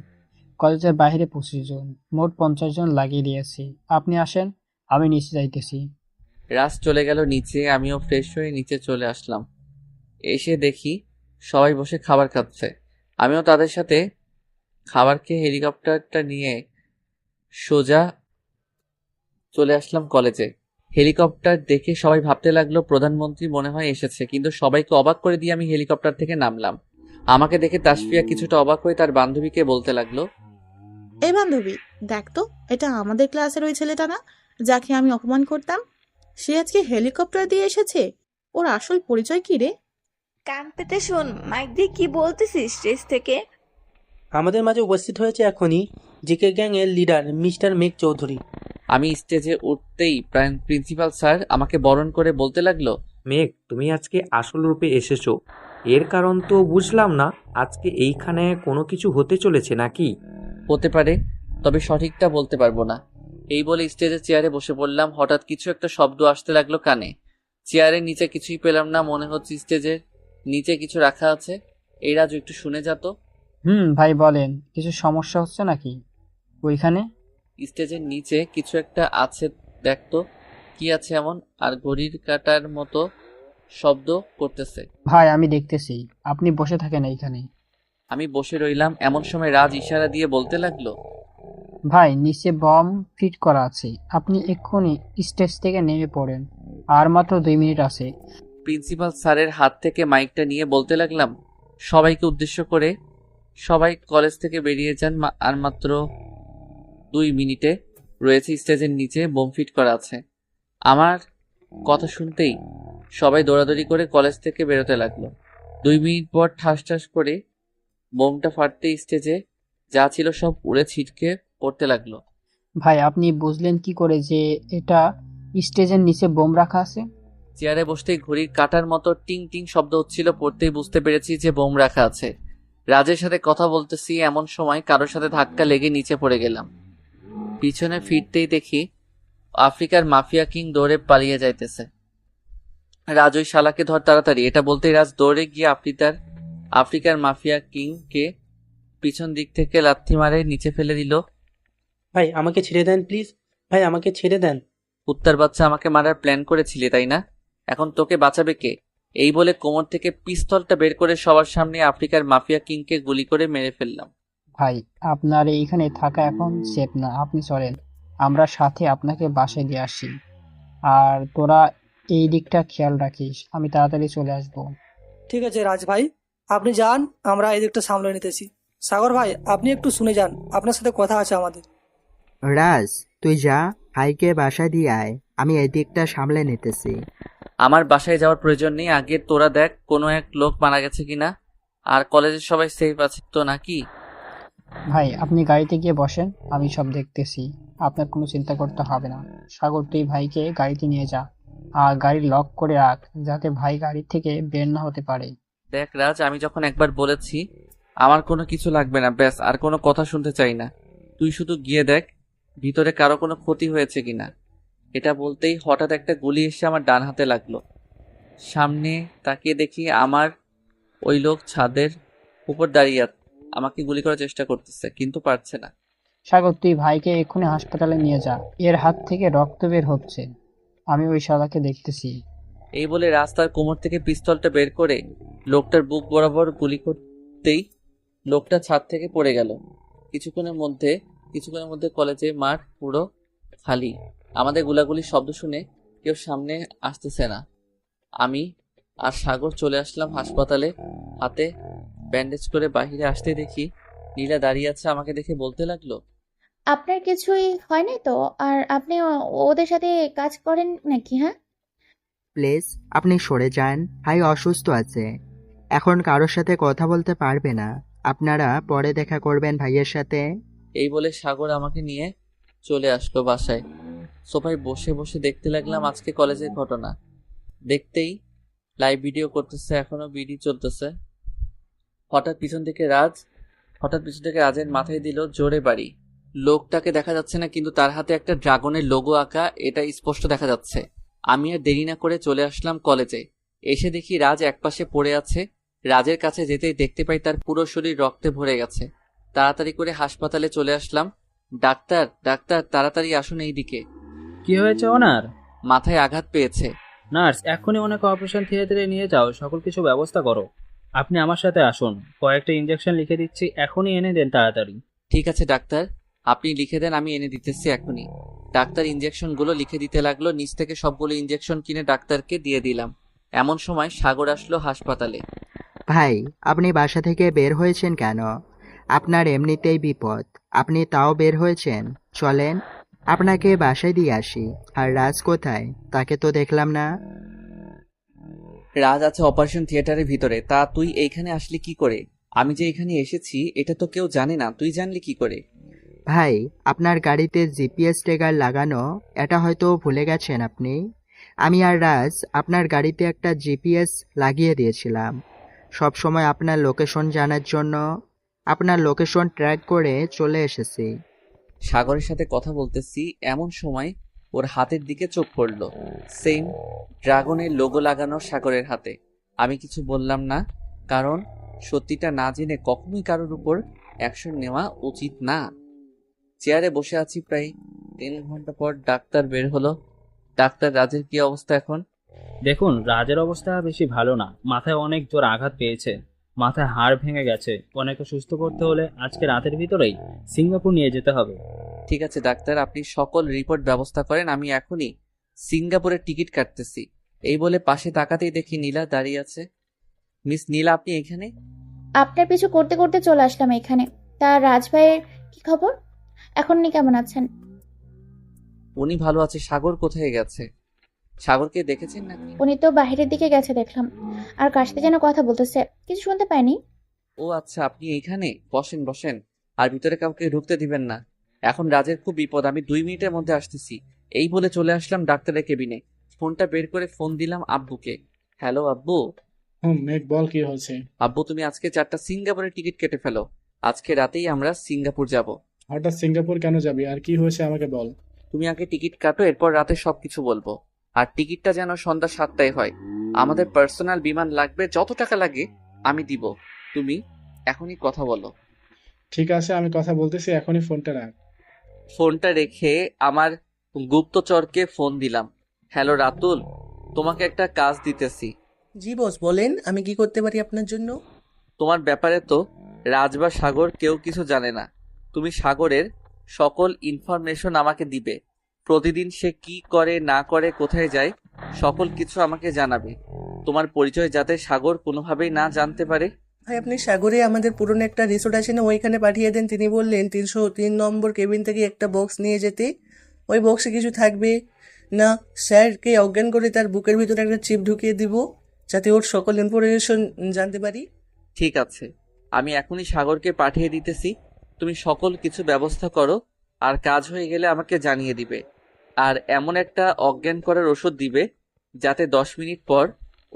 কলেজের বাইরে 25 জন, মোট 50 জন লাগিয়ে দিয়েছি। আপনি আসেন, আমি নিচে যাইতেছি। রাজ চলে গেল নিচে, আমিও ফ্রেশ হয়ে নিচে চলে আসলাম। এসে দেখি সবাই বসে খাবার খাচ্ছে। আমিও তাদের সাথে খাবার খেয়ে হেলিকপ্টারটা নিয়ে সোজা চলে আসলাম কলেজে। হেলিকপ্টার দেখে সবাই ভাবতে লাগলো প্রধানমন্ত্রী মনে হয় এসেছে, কিন্তু সবাইকে অবাক করে দিয়ে আমি হেলিকপ্টার থেকে নামলাম। আমাকে দেখে তাসফিয়া কিছুটা অবাক হয়ে তার বান্ধবীকে বলতে লাগলো, এই বান্ধবী, দেখ তো, এটা আমাদের ক্লাসের ওই ছেলেটা না যাকে আমি অপমান করতাম? সে আজকে হেলিকপ্টার দিয়ে এসেছে। ওর আসল পরিচয় কি রে? কান পেতে শোন, মাইক দিয়ে কি বলতেছিস স্টেজ থেকে? আমাদের মাঝে উপস্থিত হয়েছে এখনই জিকে গ্যাং এর লিডার মিস্টার মেঘ চৌধুরী। আমি স্টেজে উঠতেই প্রিন্সিপাল স্যার আমাকে বরণ করে বলতে লাগলো, মেঘ, তুমি আজকে আসল রূপে এসেছো। এর কারণ তো বুঝলাম না। আজকে এইখানে কোনো কিছু হতে চলেছে নাকি? হতে পারে, তবে সঠিকটা বলতে পারবো না। এই বলে স্টেজের চেয়ারে বসে পড়লাম। হঠাৎ কিছু একটা শব্দ আসতে লাগলো কানে। চেয়ারের নিচে কিছুই পেলাম না, মনে হচ্ছে স্টেজের নিচে কিছু রাখা আছে। এই রাজু, একটু শুনে যা তো। ভাই বলেন, কিছু সমস্যা হচ্ছে নাকি ওইখানে? স্টেজের নিচে কিছু একটা আছে, দেখতো কি আছে এমন। আর ঘড়ির কাঁটার মতো শব্দ করতেছে। ভাই আমি দেখতেছি, আপনি বসে থাকেন এইখানে। আমি বসে রইলাম, এমন সময় রাজ ইশারা দিয়ে বলতে লাগলো, ভাই নিচে বম ফিট করা আছে, আপনি এক্ষুনি স্টেজ থেকে নেমে পড়েন, আর মাত্র 2 মিনিট আছে। প্রিন্সিপাল স্যারের হাত থেকে মাইকটা নিয়ে বলতে লাগলাম সবাইকে উদ্দেশ্য করে, সবাই কলেজ থেকে বেরিয়ে যান, আর মাত্র 2 মিনিটে রয়েছে স্টেজের নিচে বোম ফিট করা আছে। আমার কথা শুনতেই সবাই দৌড়াদৌড়ি করে কলেজ থেকে বেরোতে লাগলো। 2 মিনিট পর ঠাস ঠাস করে বোমটা ফাটতে স্টেজে যা ছিল সব উড়ে ছিটকে পড়তে লাগলো। ভাই আপনি বুঝলেন কি করে যে এটা স্টেজের নিচে বোম রাখা আছে? চেয়ারে বসতেই ঘড়ির কাঁটার মতো টিং টিং শব্দ হচ্ছিল, পড়তেই বুঝতে পেরেছি যে বোম রাখা আছে। রাজের সাথে কথা বলতেছি, এমন সময় কারোর সাথে ধাক্কা লেগে নিচে পড়ে গেলাম। পিছনে ফিরতেই দেখি আফ্রিকার মাফিয়া কিং দৌড়ে পালিয়ে যাইতেছে। রাজ, ওই শালাকে ধর তাড়াতাড়ি। এটা বলতেই রাজ দৌড়ে গিয়ে আফ্রিকার মাফিয়া কিংকে পিছন দিক থেকে লাথি মারে নিচে ফেলে দিল। ভাই আমাকে ছেড়ে দেন প্লিজ, ভাই আমাকে ছেড়ে দেন। কুত্তার বাচ্চা, আমাকে মারার প্ল্যান করেছিলি তাই না? এখন তোকে বাঁচাবে কে? এই বলে কোমর থেকে পিস্তলটা বের করে সবার সামনে আফ্রিকার মাফিয়া কিংকে গুলি করে মেরে ফেললাম। ভাই আপনার এইখানে থাকা এখন সেফ না, আপনি চলেন, আমরা সাথে আপনাকে বাসায় দিয়ে আসি। আর তোরা এই দিকটা খেয়াল রাখিস, আমি তাড়াতাড়ি চলে আসবো। ঠিক আছে রাজ ভাই, আপনি যান, আমরা এই দিকটা সামলে নিতেছি। সাগর ভাই আপনি একটু শুনে যান, আপনার সাথে কথা আছে আমাদের। রাজ, তুই যা, ভাইকে বাসায় দিয়ে আয়, আমি এই দিকটা সামলে নিতেছি। আমার বাসায় যাওয়ার প্রয়োজন নেই, আগে তোরা দেখ কোনো এক লোক মারা গেছে কিনা, আর কলেজের সবাই সেফ আছে তো নাকি। ভাই আপনি গাড়িতে গিয়ে বসেন, আমি সব দেখতেছি, আপনার কোনো চিন্তা করতে হবে না। সাগর তুই ভাইকে গাড়িতে নিয়ে যা, আর গাড়ি লক করে রাখ যাতে ভাই গাড়ি থেকে বের না হতে পারে। দেখ রাজ, আমি যখন একবার বলেছি আমার কোনো কিছু লাগবে না, ব্যাস, আর কোনো কথা শুনতে চাই না। তুই শুধু গিয়ে দেখ ভিতরে কারো কোনো ক্ষতি হয়েছে কিনা। এটা বলতেই হঠাৎ একটা গুলি এসে আমার ডান হাতে লাগলো। সামনে তাকিয়ে দেখি আমার ওই লোক ছাদের উপর দাঁড়িয়ে আমাকে গুলি করার চেষ্টা করতেছে, কিন্তু পারছে না। সাগর তুই ভাইকে এক্ষুনি হাসপাতালে নিয়ে যা, এর হাত থেকে রক্ত বের হচ্ছে, আমি ওই শালাকে দেখতেছি। এই বলে রাস্তার কোমর থেকে পিস্তলটা বের করে লোকটার বুক বরাবর গুলি করতেই লোকটা ছাদ থেকে পড়ে গেল। কিছুক্ষণের মধ্যে কলেজে মাঠ পুরো খালি। আমাদের গুলাগুলির শব্দ শুনে কেউ সামনে আসতেছে না। আমি আর সাগর চলে আসলাম হাসপাতালে। হাতে ব্যান্ডেজ করে বাহিরে আসতে দেখি নীলা দাঁড়িয়ে আছে, আমাকে দেখে বলতে লাগলো, আপনার কিছুই হয় নাই তো? আর আপনি ওদের সাথে কাজ করেন নাকি? হ্যাঁ, প্লিজ আপনি সরে যান, ভাই অসুস্থ আছে, এখন কারোর সাথে কথা বলতে পারবে না, আপনারা পরে দেখা করবেন ভাইয়ের সাথে। এই বলে সাগর আমাকে নিয়ে চলে আসলো বাসায়। সোফায় বসে বসে দেখতে লাগলাম আজকে কলেজের ঘটনা। দেখতেই লাইভ ভিডিও করতেছে, এখনো বিডি চলতেছে। হঠাৎ পিছন থেকে রাজের মাথায় দিল জোরে বাড়ি। লোকটাকে দেখা যাচ্ছে না, কিন্তু তার হাতে একটা ড্রাগনের লোগো আঁকা, এটা স্পষ্ট দেখা যাচ্ছে। আমি আর দেরি না করে চলে আসলাম কলেজে। এসে দেখি রাজ একপাশে পড়ে আছে। রাজের কাছে যেতেই দেখতে পাই তার পুরো শরীর রক্তে ভরে গেছে। তাড়াতাড়ি করে হাসপাতালে চলে আসলাম। ডাক্তার, তাড়াতাড়ি আসুন এইদিকে। কি হয়েছে ওনার? মাথায় আঘাত পেয়েছে। নার্স, এখনই ওনাকে অপারেশন থিয়েটারে নিয়ে যাও, সকল কিছু ব্যবস্থা করো। আপনি আমার সাথে আসুন, কয়েকটা ইঞ্জেকশন লিখে দিচ্ছি, এখনই এনে দেন তাড়াতাড়ি। ঠিক আছে ডাক্তার, আপনি লিখে দেন, আমি এনে দিতেছি এখনই। ডাক্তার ইঞ্জেকশনগুলো লিখে দিতে লাগলো। নিচ থেকে সবগুলো ইঞ্জেকশন কিনে ডাক্তারকে দিয়ে দিলাম। এমন সময় সাগর আসলো হাসপাতালে। ভাই, আপনি বাসা থেকে বের হয়েছেন কেন? আপনার এমনিতেই বিপদ, আপনি তাও বের হয়েছেন। চলেন, আপনাকে বাসায় দিয়ে আসি। আর রাজ কোথায়? তাকে তো দেখলাম না। রাজ আছে অপারেশন থিয়েটারের ভিতরে। তা তুই এইখানে আসলি কি করে? আমি যে এখানে এসেছি এটা তো কেউ জানে না, তুই জানলি কি করে? ভাই, আপনার গাড়িতে জিপিএস ট্র্যাকার লাগানো, এটা হয়তো ভুলে গেছেন আপনি। আমি আর রাজ আপনার গাড়িতে একটা জিপিএস লাগিয়ে দিয়েছিলাম। সব সময় আপনার লোকেশন জানার জন্য আপনার লোকেশন ট্র্যাক করে চলে এসেছি। সাগরের সাথে কথা বলতেছি, এমন সময় ওর হাতের দিকে চোখ পড়ল। সেম ড্রাগনের লোগো লাগানো সাগরের হাতে। আমি কিছু বললাম না, কারণ সত্যিটা না জেনে কখনোই কারোর উপর অ্যাকশন নেওয়া উচিত না। চেয়ারে বসে আছি প্রায় 3 ঘন্টা পর ডাক্তার বের হলো। ডাক্তার, রাজের কি অবস্থা এখন? দেখুন, রাজের অবস্থা বেশি ভালো না। মাথায় অনেক জোর আঘাত পেয়েছে, মাথায় হাড় ভেঙে গেছে। ওনাকে সুস্থ করতে হলে আজকে রাতের ভিতরেই সিঙ্গাপুর নিয়ে যেতে হবে। ঠিক আছে ডাক্তার, আপনি সকল রিপোর্ট ব্যবস্থা করেন, আমি এখনই সিঙ্গাপুরের টিকিট কাটতেছি। এই বলে পাশে তাকাতেই দেখি নীলা দাঁড়িয়ে আছে। মিস নীলা, আপনি এখানে? আপনার পিছু করতে করতে চলে আসলাম এখানে। তা রাজ ভাইয়ের কি খবর? এখন উনি কেমন আছেন? উনি ভালো আছে। সাগর কোথায় গেছে? সাগরকে দেখেছেন নাকি? উনি তো বাইরের দিকে গেছে দেখলাম, আর কার সাথে যেন কথা বলতেছে, কিছু শুনতে পাইনি। ও আচ্ছা, আপনি এইখানে বসেন বসেন, আর ভিতরে কাউকে ঢুকতে দিবেন না। এখন রাজের খুব বিপদ, আমি 2 মিনিটের মধ্যে আসতেছি। এই বলে চলে আসলাম ডাক্তারের কেবিনে। ফোনটা বের করে ফোন দিলাম আব্বুকে। হ্যালো আব্বু। মেঘ, বল কি হয়েছে? আব্বু, তুমি আজকে 4টা সিঙ্গাপুরের টিকিট কেটে ফেলো। আজকে রাতেই আমরা সিঙ্গাপুর যাব। হঠাৎ সিঙ্গাপুর কেন যাবি, আর কি হয়েছে আমাকে বল। তুমি আগে টিকিট কাটো, এরপর রাতে সবকিছু বলবো। আর টিকিটটা যেন সন্ধ্যা 7টায় হয়। আমাদের পার্সোনাল বিমান লাগবে, যত টাকা লাগে আমি দিব। তুমি এখনই কথা বলো। ঠিক আছে, আমি কথা বলতেছি, এখনই ফোনটা রাখ। ফোনটা রেখে আমার গুপ্তচরকে ফোন দিলাম। হ্যালো রাতুল, তোমাকে একটা কাজ দিতেছি। জি বস, বলেন আমি কি করতে পারি আপনার জন্য? তোমার ব্যাপারে তো রাজ বা সাগর কেউ কিছু জানে না। তুমি সাগরের সকল ইনফরমেশন আমাকে দিবে। প্রতিদিন সে কি করে না করে, কোথায় যায়, সকল কিছু আমাকে জানাবে। তোমার পরিচয় যাতে সাগর কোনোভাবেই না জানতে পারে। ভাই, আপনি সাগরে আমাদের পুরনো একটা রিসোর্ট আছে না, ওইখানে পাঠিয়ে দেন। তিনি বললেন 303 নম্বর কেবিন থেকে একটা বক্স নিয়ে যেতে। ওই বক্সে কিছু থাকবে না, স্যারকে অজ্ঞান করে তার বুকের ভিতরে একটা চিপ ঢুকিয়ে দিব, যাতে ওর সকল ইনফরমেশন জানতে পারি। ঠিক আছে, আমি এখনই সাগরকে পাঠিয়ে দিতেছি। তুমি সকল কিছু ব্যবস্থা করো, আর কাজ হয়ে গেলে আমাকে জানিয়ে দিবে। আর এমন একটা অজ্ঞান করার ওষুধ দিবে যাতে 10 মিনিট পর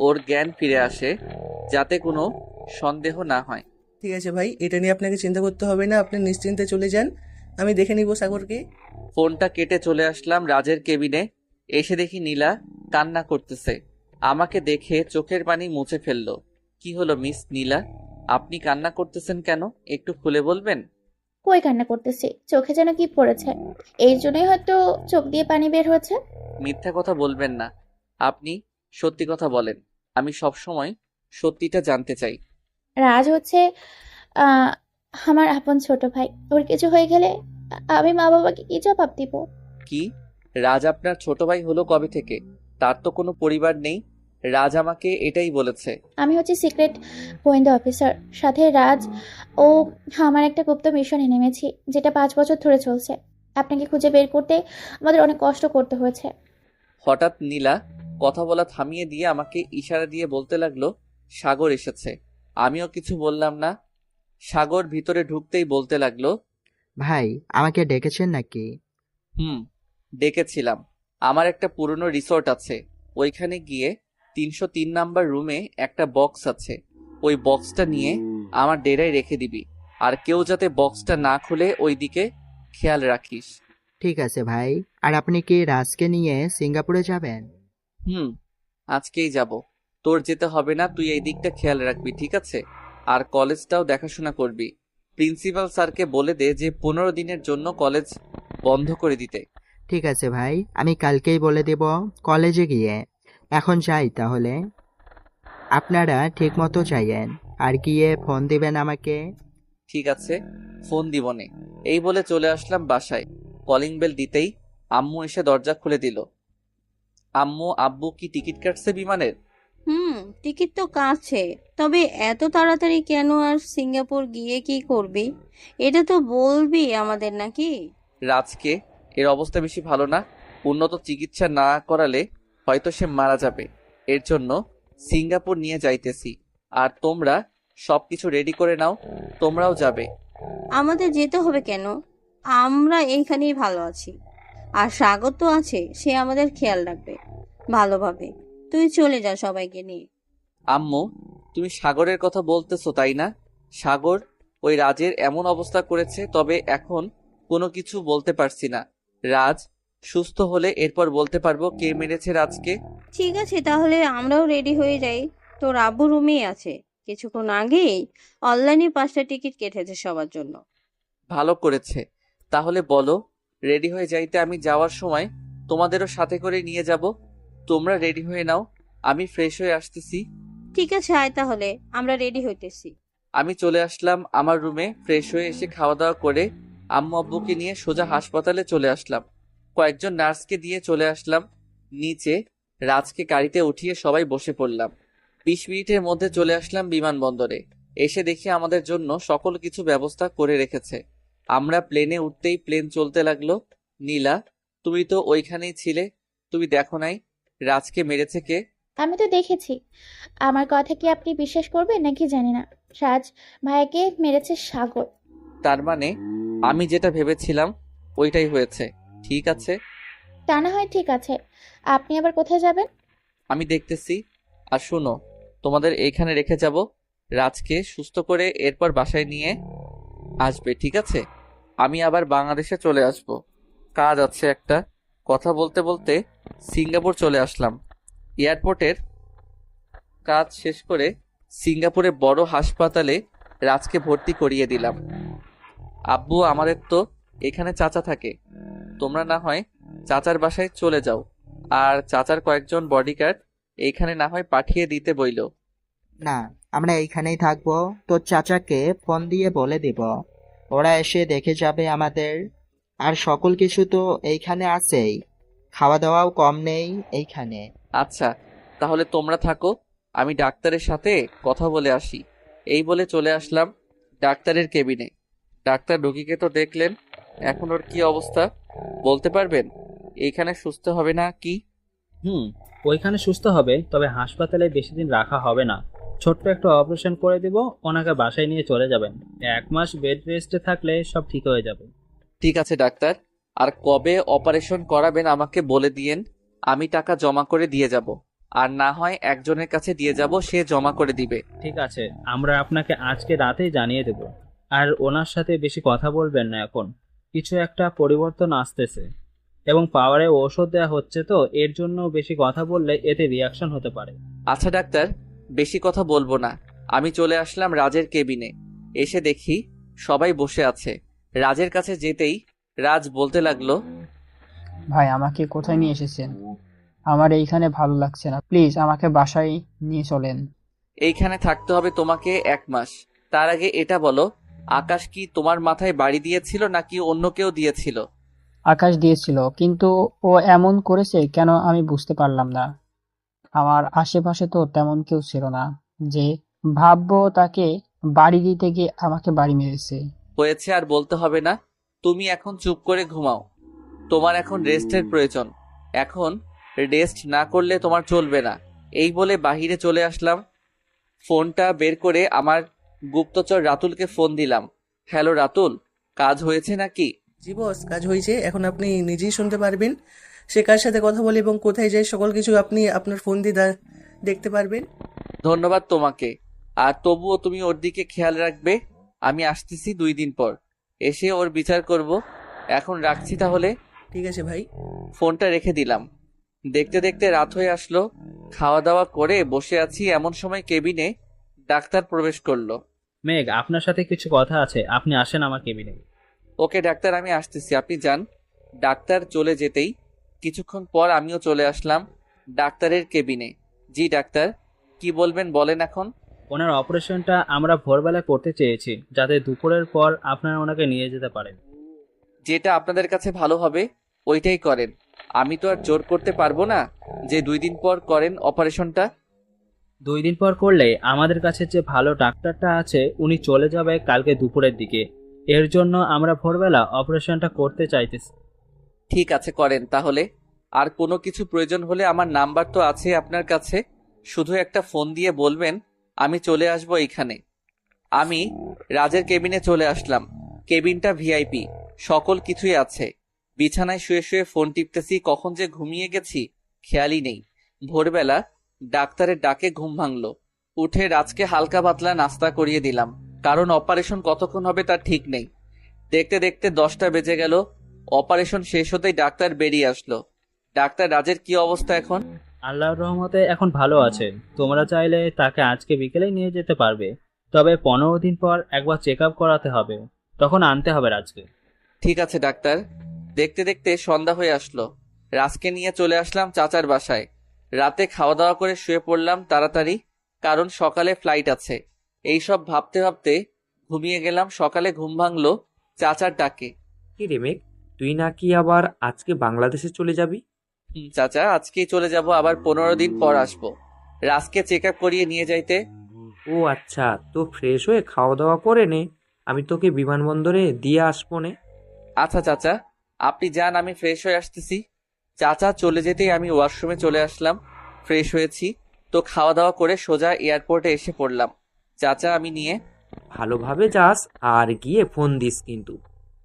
ওর জ্ঞান ফিরে আসে, যাতে কোনো সন্দেহ না হয়। ঠিক আছে ভাই, এটা নিয়ে আপনাকে চিন্তা করতে হবে না, আপনি নিশ্চিন্তে চলে যান, আমি দেখে নিব সাগরকে। ফোনটা কেটে চলে আসলাম রাজের কেবিনে। এসে দেখি নীলা কান্না করতেছে। আমাকে দেখে চোখের পানি মুছে ফেললো। কি হলো মিস নীলা, আপনি কান্না করতেছেন কেন? একটু খুলে বলবেন? কই কান্না করতেছি, চোখে যেন কি পড়েছে, এই জন্যই হয়তো চোখ দিয়ে পানি বের হয়েছে। মিথ্যা কথা বলবেন না, আপনি সত্যি কথা বলেন। আমি সব সময় সত্যিটা জানতে চাই। রাজ হচ্ছে আহ আমার আপন ছোট ভাই। ওর কিছু হয়ে গেলে আমি মা বাবাকে কি জবাব দিব? কি? রাজ আপনার ছোট ভাই হলো কবে থেকে? তার তো কোনো পরিবার নেই। রাজ আমাকে এটাই বলেছে। আমি হচ্ছে সিক্রেট গোয়েন্দা অফিসার। সাথে রাজ ও আমার একটা গুপ্ত মিশনে নেমেছি, যেটা 5 বছর ধরে চলছে। আপনাকে খুঁজে বের করতে আমাদের অনেক কষ্ট করতে হয়েছে। হঠাৎ নীলা কথা বলা থামিয়ে দিয়ে আমাকে ইশারা দিয়ে বলতে লাগলো, সাগর এসেছে। আমিও কিছু বললাম না। সাগর ভিতরে ঢুকতেই বলতে লাগলো, ভাই, আমাকে ডেকেছেন নাকি? ডেকেছিলাম। আমার একটা পুরনো রিসোর্ট আছে, ওইখানে গিয়ে 303 নাম্বার রুমে একটা বক্স আছে। ওই বক্সটা নিয়ে আমার ডেরায় রেখে দিবি, আর কেউ যাতে বক্সটা না খুলে ওই দিকে খেয়াল রাখিস। ঠিক আছে ভাই। আর আপনি কি রাজকে নিয়ে সিঙ্গাপুরে যাবেন? আজকেই যাব। তোর যেতে হবে না, তুই এই দিকটা খেয়াল রাখবি, ঠিক আছে? আর কলেজটাও দেখাশোনা করবি। প্রিন্সিপাল স্যারকে বলে দে যে 15 দিনের জন্য কলেজ বন্ধ করে দিতে। ঠিক আছে ভাই, আমি কালকেই বলে দেব কলেজে গিয়ে। এখন যাই তাহলে। আপনারা ঠিক মতো যাইয়েন, আর গিয়ে ফোন দিবেন আমাকে। ঠিক আছে, ফোন দিবনে। এই বলে চলে আসলাম বাসায়। কলিং বেল দিতেই আম্মু এসে দরজা খুলে দিল। আম্মু, আব্বু কি টিকিট কাটছে বিমানের? টিকিট তো কাটছে, তবে এত তাড়াতাড়ি কেন? আর সিঙ্গাপুর গিয়ে কি করবি, এটা তো বলবি আমাদের নাকি? রাজকে এর অবস্থা বেশি ভালো না। উন্নত চিকিৎসা না করালে হয়তো সে মারা যাবে। এর জন্য সিঙ্গাপুর নিয়ে যাইতেছি। আর তোমরা সবকিছু রেডি করে নাও, তোমরাও যাবে। আমাদের যেতে হবে কেন? আমরা এইখানেই ভালো আছি, আর সাগর তো আছে, সে আমাদের খেয়াল রাখবে ভালোভাবে। তুই চলে যা সবাইকে নিয়ে। আম্মু, তুমি সাগরের কথা বলতেছো তাই না? সাগর ওই রাজের এমন অবস্থা করেছে, তবে এখন কোনো কিছু বলতে পারছি না। রাজ সুস্থ হলে এরপর বলতে পারবো কে মেরেছে রাজকে। ঠিক আছে, তাহলে আমরাও রেডি হয়ে যাই। তোর আব্বু রুমেই আছে, কিছুক্ষণ আগেই অনলাইনে 5টা টিকিট কেটেছে সবার জন্য। ভালো করেছে। তাহলে বলো, রেডি হয়ে যাইতে আমি যাওয়ার সময় তোমাদেরও সাথে করে নিয়ে যাব। তোমরা রেডি হয়ে নাও, আমি ফ্রেশ হয়ে আসতেছি। ঠিক আছে, আয় তাহলে, আমরা রেডি হইতেছি। আমি চলে আসলাম আমার রুমে। ফ্রেশ হয়ে এসে খাওয়া দাওয়া করে আম্মু আব্বুকে নিয়ে সোজা হাসপাতালে চলে আসলাম। কয়েকজন নার্সকে দিয়ে চলে আসলাম নিচে। রাজকে গাড়িতে উঠিয়ে সবাই বসে পড়লাম। 20 মিনিটের মধ্যে চলে আসলাম বিমানবন্দরে। এসে দেখি আমাদের জন্য সকল কিছু ব্যবস্থা করে রেখেছে। আমরা প্লেনে উঠতেই প্লেন চলতে লাগলো। নীলা, তুমি তো ওইখানেই ছিলে, তুমি দেখো নাই রাজকে মেরেছে কে? আমি তো দেখেছি। আমার কথা কি আপনি বিশ্বাস করবেন নাকি জানি না। রাজ ভাইকে মেরেছে সাগর। তার মানে আমি যেটা ভেবেছিলাম ওইটাই হয়েছে। ঠিক আছে, তা না হয় ঠিক আছে, আপনি আবার কোথায় যাবেন? আমি দেখতেছি। আর শোনো, তোমাদের এইখানে রেখে যাব। রাজকে সুস্থ করে এরপর বাসায় নিয়ে আসবে, ঠিক আছে? আমি আবার বাংলাদেশে চলে আসব, কাজ আছে একটা। কথা বলতে বলতে সিঙ্গাপুর চলে আসলাম। এয়ারপোর্টের কাজ শেষ করে সিঙ্গাপুরে বড় হাসপাতালে রাজকে ভর্তি করিয়ে দিলাম। আব্বু, আমাদের তো এখানে চাচা থাকে, তোমরা না হয় চাচার বাসায় চলে যাও। আর চাচার কয়েকজন বডিগার্ড এইখানে না হয় পাঠিয়ে দিতে বইল। না, আমরা এইখানেই থাকবো। তোর চাচাকে ফোন দিয়ে বলে দিব, ওরা এসে দেখে যাবে আমাদের। আর সকল কিছু তো এইখানে আছেই, খাওয়া দাওয়াও কম নেই এইখানে। আচ্ছা, তাহলে তোমরা থাকো, আমি ডাক্তারের সাথে কথা বলে আসি। এই বলে চলে আসলাম ডাক্তারের কেবিনে। ডাক্তার রোগীকে তো দেখলেন, এখন ওর কি অবস্থা বলতে পারবেন? এইখানে সুস্থ হবে না কি? ওইখানে সুস্থ হবে, তবে হাসপাতালে বেশি দিন রাখা হবে না। ছোট্ট একটা অপারেশন করে দেব, ওনাকে বাসায় নিয়ে চলে যাবেন। 1 মাস বেড রেস্টে থাকলে সব ঠিক হয়ে যাবে। ঠিক আছে ডাক্তার, আর কবে অপারেশন করাবেন আমাকে বলে দিয়েন, আমি টাকা জমা করে দিয়ে যাব। আর না হয় একজনের কাছে দিয়ে যাব, সে জমা করে দিবে। ঠিক আছে, আমরা আপনাকে আজকে রাতেই জানিয়ে দেব। আর ওনার সাথে বেশি কথা বলবেন না, এখন কিছু একটা পরিবর্তন আসতেছে এবং পাওয়ারে ঔষধ দেওয়া হচ্ছে, তো এর জন্য বেশি কথা বললে এতে রিয়াকশন হতে পারে। আচ্ছা ডাক্তার, বেশি কথা বলবো না। আমি চলে আসলাম রাজের কেবিনে। এসে দেখি সবাই বসে আছে। রাজের কাছে যেতেই রাজ বলতে লাগলো, ভাই আমাকে কোথায় নিয়ে এসেছেন? আমার এইখানে ভালো লাগছে না, প্লিজ আমাকে বাসায় নিয়ে চলেন। এইখানে থাকতে হবে তোমাকে 1 মাস। তার আগে এটা বলো, আকাশ কি তোমার মাথায় বাড়ি দিয়েছিল নাকি অন্য কেউ দিয়েছিল? আকাশ দিয়েছিল, কিন্তু ও এমন করেছে কেন আমি বুঝতে পারলাম না। আমার আশেপাশে তো তেমন কেউ ছিল না যে ভাববো তাকে বাড়ি দিতে গিয়ে আমাকে বাড়ি মেরেছে। হয়েছে, আর বলতে হবে না। তুমি এখন চুপ করে ঘুমাও, তোমার এখন রেস্টের প্রয়োজন। এখন রেস্ট না করলে তোমার চলবে না। এই বলে বাহিরে চলে আসলাম। ফোনটা বের করে আমার গুপ্তচর রাতুলকে ফোন দিলাম। হ্যালো রাতুল, কাজ হয়েছে নাকি? জি বস, কাজ হয়েছে। এখন আপনি নিজেই শুনতে পারবেন সে কার সাথে কথা বলে এবং কোথায় যায়, সকল কিছু আপনি আপনার ফোন দিয়ে দেখতে পারবেন। ধন্যবাদ তোমাকে। আর তবুও তুমি ওর দিকে খেয়াল রাখবে। আমি আসতেছি 2 দিন পর, এসে ওর বিচার করব। এখন রাখছি তাহলে। ঠিক আছে ভাই। ফোনটা রেখে দিলাম। দেখতে দেখতে রাত হয়ে আসলো। খাওয়া দাওয়া করে বসে আছি, এমন সময় কেবিনে ডাক্তার প্রবেশ করলো। মেঘ, আপনার সাথে কিছু কথা আছে, আপনি আসেন আমার কেবিনে। ওকে ডাক্তার, আমি আসতেছি, আপনি যান। ডাক্তার চলে যেতেই কিছুক্ষণ পর আমিও চলে আসলাম ডাক্তারের কেবিনে। জি ডাক্তার, কি বলবেন বলেন এখন। ওনার অপারেশনটা আমরা ভোরবেলায় করতে চেয়েছি, যাতে দুপুরের পর আপনারা ওনাকে নিয়ে যেতে পারেন। যেটা আপনাদের কাছে ভালো হবে ওইটাই করেন। আমি তো আর জোর করতে পারবো না যে 2 দিন পর করেন অপারেশনটা। 2 দিন পর করলে আমাদের কাছে যে ভালো ডাক্তারটা আছে উনি চলে যাবে কালকে দুপুরের দিকে। এর জন্য আমরা ভোরবেলা অপারেশনটা করতে চাইতেছি। ঠিক আছে, করেন তাহলে। আর কোনো কিছু প্রয়োজন হলে আমার নাম্বার তো আছে আপনার কাছে, শুধু একটা ফোন দিয়ে বলবেন আমি চলে আসবো এইখানে। আমি রাজের কেবিনে চলে আসলাম। কেবিনটা ভিআইপি, সকল কিছুই আছে। বিছানায় শুয়ে শুয়ে ফোন টিপতেছি, কখন যে ঘুমিয়ে গেছি খেয়ালই নেই। ভোরবেলা ডাক্তারের ডাকে ঘুম ভাঙলো। উঠে রাজকে হালকা পাতলা নাস্তা করিয়ে দিলাম, কারণ অপারেশন কতক্ষণ হবে তার ঠিক নেই। দেখতে দেখতে 10টা বেজে গেল। অপারেশন শেষ হতেই ডাক্তার বেরিয়ে আসলো। ডাক্তার, রাজের কি অবস্থা এখন? আল্লাহর রহমতে এখন ভালো আছে। তোমরা চাইলে তাকে আজকে বিকেলেই নিয়ে যেতে পারবে, তবে 15 দিন পর একবার চেক আপ করাতে হবে, তখন আনতে হবে রাজকে। ঠিক আছে ডাক্তার। দেখতে দেখতে সন্ধ্যা হয়ে আসলো। রাজকে নিয়ে চলে আসলাম চাচার বাসায়। রাতে খাওয়া দাওয়া করে শুয়ে পড়লাম তাড়াতাড়ি, কারণ সকালে ফ্লাইট আছে। এইসব ভাবতে ভাবতে ঘুমিয়ে গেলাম। সকালে ঘুম ভাঙলো চাচার ডাকে। কি রে মেঘ, তুই নাকি আবার আজকে বাংলাদেশে চলে যাবি? চাচা, আজকেই চলে যাব, আবার 15 দিন পর আসবো। রাজকে চেক আপ করিয়ে নিয়ে যাইতে। ও আচ্ছা, তো ফ্রেশ হয়ে খাওয়া দাওয়া করে নে, আমি তোকে বিমানবন্দরে দিয়ে আসবো নে। আচ্ছা চাচা, আপনি যান, আমি ফ্রেশ হয়ে আসতেছি। চাচা চলে যেতেই আমি ওয়াশরুমে চলে আসলাম। ফ্রেশ হয়েছি তো খাওয়া দাওয়া করে সোজা এয়ারপোর্টে এসে পড়লাম। চাচা, আমি নিয়ে। ভালোভাবে যাস আর গিয়ে ফোন দিস কিন্তু।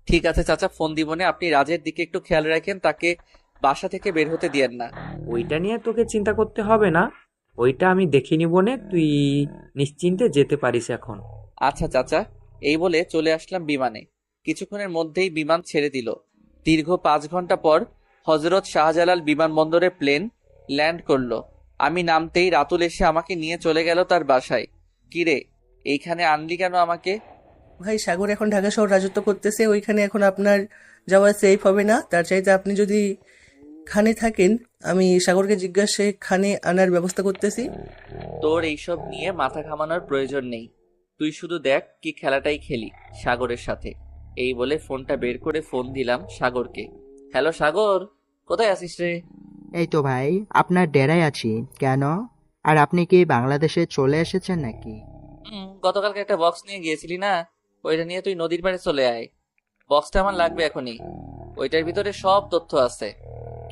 ঠিক আছে চাচা, ফোন দিব না। আপনি রাজের দিকে একটু খেয়াল রাখেন, তাকে বাসা থেকে বের হতে দিয়েন না। ওইটা নিয়ে তোকে চিন্তা করতে হবে না, ওইটা আমি দেখে নিব নে, তুই নিশ্চিন্তে যেতে পারিস এখন। আচ্ছা চাচা। এই বলে চলে আসলাম বিমানে। কিছুক্ষণের মধ্যেই বিমান ছেড়ে দিল। দীর্ঘ 5 ঘন্টা পর হজরত শাহজালাল বিমানবন্দরে প্লেন ল্যান্ড করলো। আমি নামতেই রাতুল এসে আমাকে নিয়ে চলে গেল তার বাসায়। কিরে, এইখানে আনলি কেন আমাকে? ভাই, সাগর এখন ঢাকা শহর রাজত্ব করতেছে, ওইখানে এখন আপনার যাওয়া সেফ হবে না। তার চাইতে আপনি যদি খানে থাকেন, আমি সাগরকে জিজ্ঞাসা খানে আনার ব্যবস্থা করতেছি। তোর এইসব নিয়ে মাথা ঘামানোর প্রয়োজন নেই। তুই শুধু দেখ কি খেলাটাই খেলি সাগরের সাথে। এই বলে ফোনটা বের করে ফোন দিলাম সাগরকে। হ্যালো সাগর, কোথায় আছিস রে? এই তো ভাই, আপনার ডেরায় আছি। কেন? আর আপনি কি বাংলাদেশে চলে এসেছেন নাকি? গতকালকে একটা বক্স নিয়ে গিয়েছিলি না, ওইটা নিয়ে তুই নদীর পাড়ে চলে আয়। বক্সটা আমার লাগবে এখনই, ওইটার ভিতরে সব তথ্য আছে।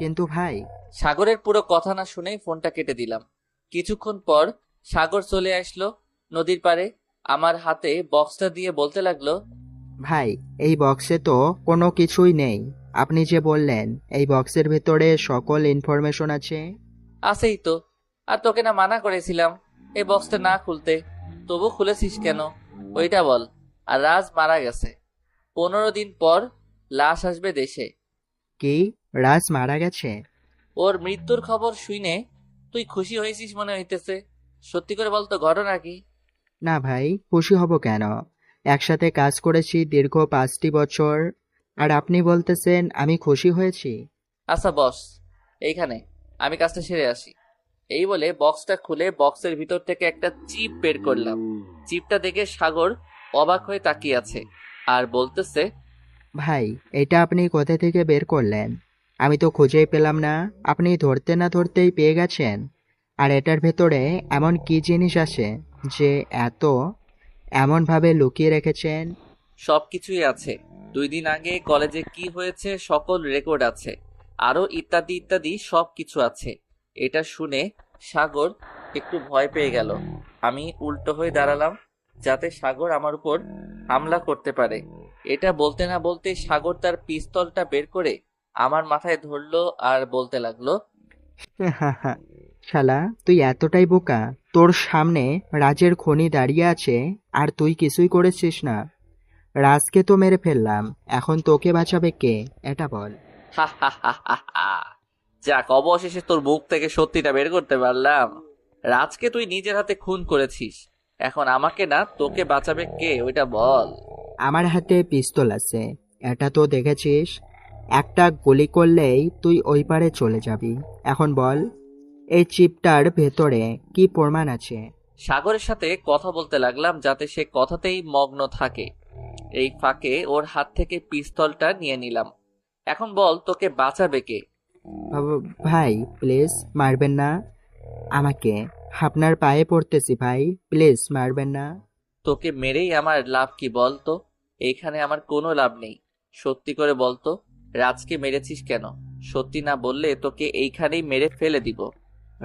কিন্তু ভাই। সাগরের পুরো কথা না শুনেই ফোনটা কেটে দিলাম। কিছুক্ষণ পর সাগর চলে আসলো নদীর পাড়ে, আমার হাতে বক্সটা দিয়ে বলতে লাগলো, ভাই, এই বক্সে তো কোনো কিছুই নেই। আপনি যে বললেন এই বক্সের ভেতরে সকল ইনফরমেশন আছে। আছেই তো, আর তোকে না মানা করেছিলাম এই বক্সটা না খুলতে, তবু খুলেছিস কেন ওইটা বল। আর রাজ মারা গেছে, 15 দিন পর লাশ আসবে দেশে। কি? রাজ মারা গেছে? ওর মৃত্যুর খবর শুনে তুই খুশি হয়েছিস মনে হইতেছে। সত্যি করে বলতো, ঘটনা কি? না ভাই, খুশি হব কেন? একসাথে কাজ করেছি দীর্ঘ 5টি বছর, আর আপনি বলতেছেন আমি খুশি হয়েছি? আচ্ছা বস, এইখানে আমি কাজটা সেরে আসি। এই বলে বক্সটা খুলে বক্সের ভিতর থেকে একটা চিপ বের করলাম। চিপটা দেখে সাগর অবাক হয়ে তাকিয়ে আছে আর বলতেছে, ভাই, এটা আপনি কোথা থেকে বের করলেন? আমি তো খুঁজেই পেলাম না। আপনি ধরতে না ধরতেই পেয়ে গেছেন। আর এটার ভেতরে এমন কি জিনিস আছে যে এমনভাবে লুকিয়ে রেখেছেন? সবকিছুই আছে। 2 দিন আগে কলেজে কি হয়েছে সকল রেকর্ড আছে, আরো ইত্যাদি ইত্যাদি সবকিছু আছে। এটা শুনে সাগর একটু ভয় পেয়ে গেল। আমি উল্টো হয়ে দাঁড়ালাম যাতে সাগর আমার উপর হামলা করতে পারে। এটা বলতে না বলতে সাগর তার পিস্তলটা বের করে আমার মাথায় ধরলো আর বলতে লাগলো, শালা, তুই এতটাই বোকা? তোর সামনে রাজের খনি দাঁড়িয়ে আছে আর তুই কিছুই করেছিস না। রাজকে তো মেরে ফেললাম, এখন তোকে বাঁচাবে কে এটা বল। হা হা হা হা হা। যাক, অবশেষে তোর মুখ থেকে সত্যিটা বের করতে পারলাম। রাজকে তুই নিজের হাতে খুন করেছিস, এখন আমাকে না তোকে বাঁচাবে কে ওইটা বল। আমার হাতে পিস্তল আছে, এটা তো দেখেছিস। একটা গুলি করলেই তুই ওই পারে চলে যাবি। এখন বল, এই চিপটার ভেতরে কি প্রমাণ আছে? সাগরের সাথে কথা বলতে লাগলাম যাতে সে কথাতেই মগ্ন থাকে। এই ফাঁকে ওর হাত থেকে পিস্তলটা নিয়ে নিলাম। এখন বল, তোকে বাঁচাবে কে? ভাই প্লিজ মারবেন না আমাকে, আপনার পায়ে পড়তেছি ভাই, প্লিজ মারবেন না। তোকে মেরেই আমার লাভ কি বল তো? এইখানে আমার কোনো লাভ নেই। সত্যি করে বল তো, রাজকে মেরেছিস কেন? সত্যি না বললে তোকে এইখানেই মেরে ফেলে দিব।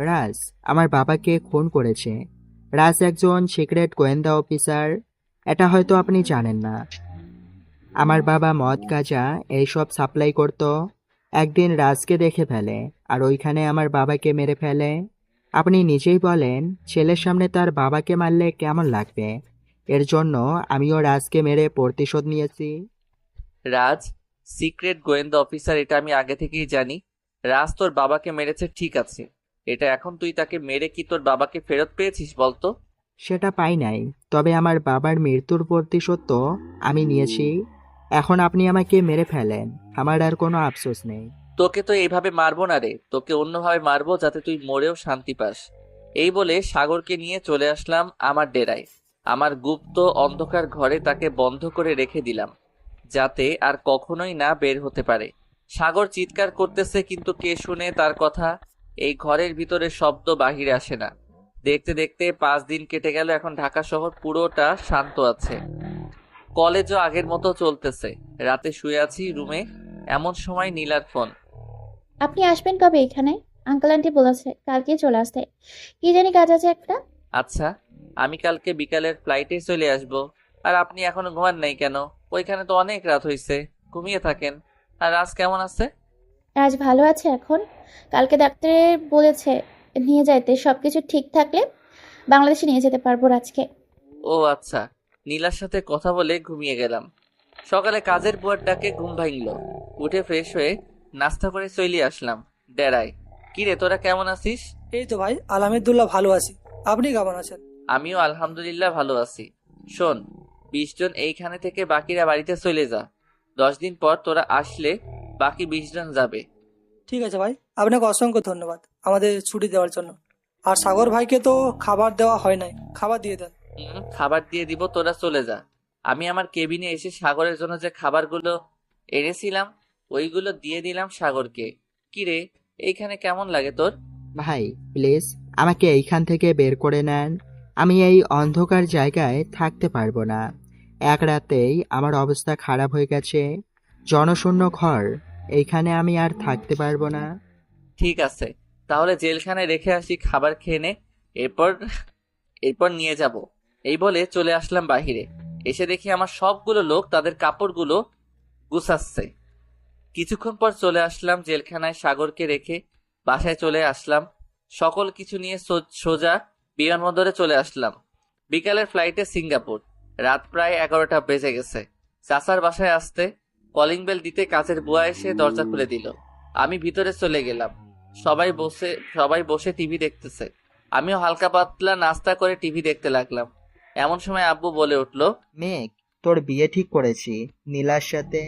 রাজ আমার বাবাকে খুন করেছে। রাজ একজন সিক্রেট গোয়েন্দা অফিসার, এটা হয়তো আপনি জানেন না। আমার বাবা মদ গাঁজা এইসব সাপ্লাই করত। একদিন রাজকে দেখে ফেলে আর ওইখানে আমার বাবাকে মেরে ফেলে। আপনি নিজেই বলেন ছেলের সামনে তার বাবাকে মারলে কেমন লাগবে। এর জন্য আমিও রাজকে মেরে প্রতিশোধ নিয়েছি। রাজ সিক্রেট গোয়েন্দা অফিসার, এটা আমি আগে থেকেই জানি। রাজ তোর বাবাকে মেরেছে ঠিক আছে, এটা এখন তুই তাকে মেরে কি তোর বাবাকে ফেরত পেয়েছিস বলতো? সেটা পাই নাই, তবে আমার বাবার মৃত্যুর প্রতিশোধ তো আমি নিয়েছি। এখন আপনি আমাকে মেরে ফেলেন, আমার আর কোনো আফসোস নেই। তোকে তো এইভাবে মারবো না রে, তোকে অন্যভাবে মারবো যাতে তুই মরেও শান্তি পাস। এই বলে সাগরকে নিয়ে চলে আসলাম আমার ডেরায়। আমার গুপ্ত অন্ধকার ঘরে তাকে বন্ধ করে রেখে দিলাম, যাতে আর কখনোই না বের হতে পারে। সাগর চিৎকার করতেছে, কিন্তু কে শুনে তার কথা? এই ঘরের ভিতরে শব্দ বাহিরে আসে না। দেখতে দেখতে 5 দিন কেটে গেল। এখন ঢাকা শহর পুরোটা শান্ত আছে। কলেজও আগের মতো চলতেছে। রাতে শুয়ে আছি রুমে, এমন সময় নীলার ফোন। আপনি আসবেন কবে এখানে? আঙ্কেল আন্টি বলেছে কালকে চলে আসতে। কি জানি কাজ আছে একটা। আচ্ছা, আমি কালকে বিকালের ফ্লাইটে চলে আসব। আর আপনি এখনো ঘুমান নাই কেন? ওইখানে তো অনেক রাত হয়েছে, ঘুমিয়ে থাকেন। আর রাজ কেমন আছে? রাজ ভালো আছে এখন। কালকে ডাক্তার বলেছে নিয়ে যাইতে, সবকিছু ঠিক থাকলে বাংলাদেশে নিয়ে যেতে পারবো রাজকে। ও আচ্ছা। নীলার সাথে কথা বলে ঘুমিয়ে গেলাম। সকালে কাজের বুয়ার ডাকে ঘুম ভাঙল। উঠে ফ্রেশ হয়ে নাস্তা করে চলে আসলাম ডেরায়। কিরে তোরা কেমন আছিস? এই তো ভাই আলহামদুলিল্লাহ ভালো আছি। আপনি কেমন আছেন? আমিও আলহামদুলিল্লাহ ভালো আছি। শোন, 20 জন এইখানে থেকে বাকিরা বাড়িতে চলে যা। 10 দিন পর তোরা আসলে বাকি 20 জন যাবে। ঠিক আছে ভাই, আপনাকে অসংখ্য ধন্যবাদ আমাদের ছুটি দেওয়ার জন্য। আর সাগর ভাইকে তো খাবার দেওয়া হয় নাই, খাবার দিয়ে দেন। খাবার দিয়ে দিব, তোরা চলে যা। আমি আমার কেবিনে এসে সাগরের জন্য যে খাবারগুলো এনেছিলাম ওইগুলো দিয়ে দিলাম সাগরকে। কিরে, এইখানে কেমন লাগে তোর? ভাই প্লিজ আমাকে এইখান থেকে বের করে নেন। আমি এই অন্ধকার জায়গায় থাকতে পারবো না। এক রাতেই আমার অবস্থা খারাপ হয়ে গেছে। জনশূন্য ঘর, এইখানে আমি আর থাকতে পারবো না। ঠিক আছে, তাহলে জেলখানায় রেখে আসি, খাবার খেয়ে নে, এরপর এরপর নিয়ে যাব। এই বলে চলে আসলাম বাহিরে। এসে দেখি আমার সবগুলো লোক তাদের কাপড়গুলো গুছাচ্ছে। কিছুক্ষণ পর চলে আসলাম জেলখানায়। সাগরকে রেখে বাসায় চলে আসলাম। সকল কিছু নিয়ে সোজা বিমানবন্দরে চলে আসলাম। বিকালের ফ্লাইটে সিঙ্গাপুর। রাত প্রায় 11টা বেজে গেছে। চাচার বাসায় আসতে কলিং বেল দিতে কাজের বুয়া এসে দরজা খুলে দিল। আমি ভিতরে চলে গেলাম। সবাই বসে টিভি দেখতেছে। আমিও হালকা পাতলা নাস্তা করে টিভি দেখতে লাগলাম। এমন সময় আব্বু বলে উঠল, মেঘ, তোর বিয়ে ঠিক করেছি নীলার সাথে।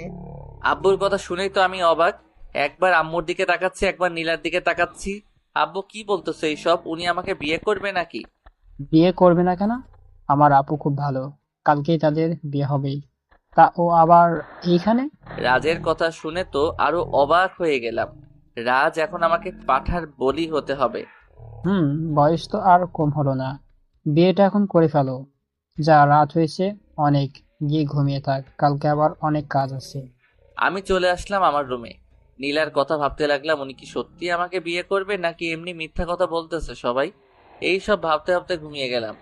আব্বুর কথা শুনেই তো আমি অবাক। একবার আম্মুর দিকে তাকাচ্ছি, একবার নীলার দিকে তাকাচ্ছি। আব্বু কি বলতেছে এইসব? উনি আমাকে বিয়ে করবে নাকি? বিয়ে করবে না কেন? আমার আপু খুব ভালো, কালকেই তাদের বিয়ে হবেই। তা ও আবার এইখানে? রাজের কথা শুনে তো আরো অবাক হয়ে গেলাম। রাজ এখন আমাকে পাঠার বলি হতে হবে। বয়স তো আর কম হলো না, বিয়েটা এখন করে ফেলো। যা রাত হয়েছে অনেক, গিয়ে ঘুমিয়ে থাক, কালকে আবার অনেক কাজ আছে। আমি চলে আসলাম আমার রুমে। নীলার কথা ভাবতে লাগলাম, উনি কি সত্যি আমাকে বিয়ে করবে নাকি এমনি মিথ্যা কথা বলতেছে সবাই। এই সব ভাবতে ভাবতে ঘুমিয়ে গেলাম।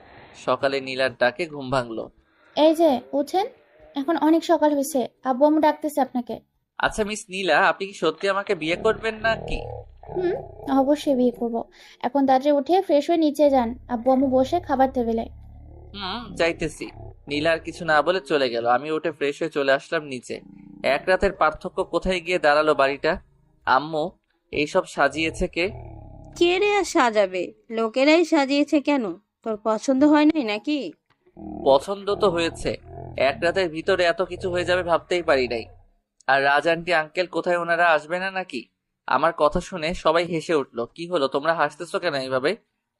সকালে নীলার ডাকে ঘুম ভাঙলো। এই যে উঠেন, এখন অনেক সকাল হয়েছে, আব্বু আম্মু ডাকতেছে আপনাকে। আচ্ছা মিস নীলা, আপনি কি সত্যি আমাকে বিয়ে করবেন নাকি? হুম, অবশ্যই বিয়ে করবো। এখন তাড়াতাড়ি উঠে ফ্রেশ হয়ে নিচে যান, আব্বু আম্মু বসে খাবার টেবিলে। যাইতেছি। নীলা আর কিছু না বলে চলে গেল। আমি উঠে ফ্রেশ হয়ে চলে আসলাম নিচে। এক রাতের পার্থক্য কোথায় গিয়ে দাঁড়ালো বাড়িটা। আম্মু, এইসব সাজিয়েছে কে? কে রে আর সাজাবে? লোকেরাই সাজিয়েছে কেন? তোর পছন্দ হয় নাই নাকি? পছন্দ তো হয়েছে, এক রাতের ভিতরে এত কিছু হয়ে যাবে ভাবতেই পারি নাই। আর রাজ আন্টি আঙ্কেল কোথায়, ওনারা আসবে না নাকি? আমার কথা শুনে সবাই হেসে উঠলো। কি হলো, তোমরা হাসতেছো কেন এইভাবে?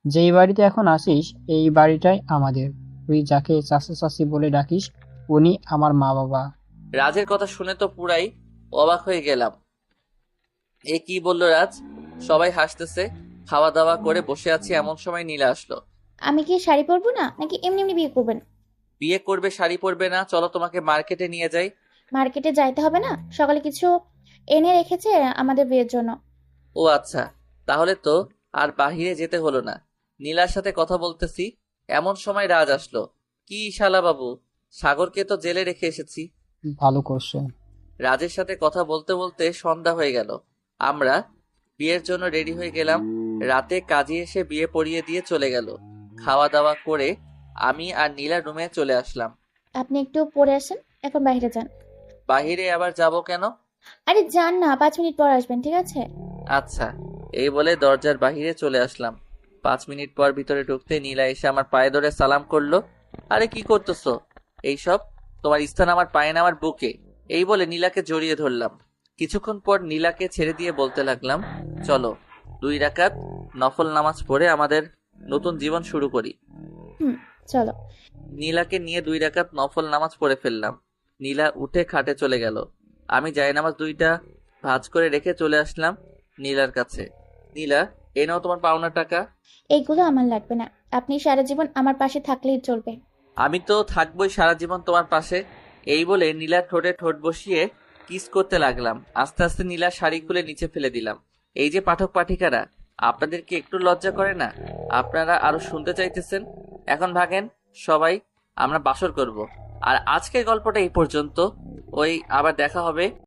যেই বাড়িতে এখন আসিস এই বাড়িটাই আমাদের। তুই যাকে চাচা চাচি বলে ডাকিস উনি আমার মা বাবা। রাজের কথা শুনে তো পুরাই অবাক হয়ে গেলাম। এ কি বললো রাজ? সবাই হাসতেছে। খাওয়া দাওয়া করে বসে আছি, এমন সময় নীলা আসলো। আমি কি শাড়ি পরবো না নাকি এমনি এমনি বিয়ে করবেন? বিয়ে করবে, শাড়ি পরবে না? চলো তোমাকে মার্কেটে নিয়ে যাই। মার্কেটে যাইতে হবে না, সকালে কিছু এনে রেখেছে আমাদের বিয়ের জন্য। ও আচ্ছা, তাহলে তো আর বাহিরে যেতে হলো না। নীলার সাথে কথা বলতেছি, এমন সময় রাজ আসলো। কি শালা বাবু, সাগরকে তো জেলে রেখে এসেছি। ভালো করছো। রাজের সাথে কথা বলতে বলতে সন্ধ্যা হয়ে গেল। আমরা বিয়ের জন্য রেডি হয়ে গেলাম। রাতে কাজে এসে বিয়ে পড়িয়ে দিয়ে চলে গেল। খাওয়া দাওয়া করে আমি আর নীলা রুমে চলে আসলাম। আপনি একটু পরে আসেন, এখন বাইরে যান। বাহিরে আবার যাব কেন? আরে যান না, 5 মিনিট পর আসবেন, ঠিক আছে? আচ্ছা, এই বলে দরজার বাহিরে চলে আসলাম। 5 মিনিট পর ভিতরে ঢুকতে নীলা এসে আমার পায়ে ধরে সালাম করলো। আরে কি করতেছো এইসব? তোমার স্থান আমার পায়ে না আমার বুকে। এই বলে নীলাকে জড়িয়ে ধরলাম। কিছুক্ষণ পর নীলাকে ছেড়ে দিয়ে বলতে লাগলাম, চলো 2 রাকাত নফল নামাজ পড়ে আমাদের নতুন জীবন শুরু করি। চলো। নীলাকে নিয়ে 2 রাকাত নফল নামাজ পড়ে ফেললাম। নীলা উঠে খাটে চলে গেল। আমি জায়নামাজ 2টা ভাঁজ করে রেখে চলে আসলাম নীলার কাছে। নীলা, এ নাও তোমার পাওনা টাকা। এইগুলো আমার লাগবে না, আপনি সারা জীবন আমার পাশে থাকলেই চলবে। আমি তো থাকবোই সারা জীবন তোমার পাশে। এই বলে নীলার ঠোঁটে ঠোঁট বসিয়ে কিস করতে লাগলাম। আস্তে আস্তে নীলার শাড়ি খুলে নিচে ফেলে দিলাম। এই যে পাঠক পাঠিকারা, আপনাদের কি একটু লজ্জা করে না? আপনারা আরো শুনতে চাইতেছেন? এখন ভাগেন সবাই, আমরা বাসর করব। আর আজকের গল্পটা এই পর্যন্ত। আবার দেখা হবে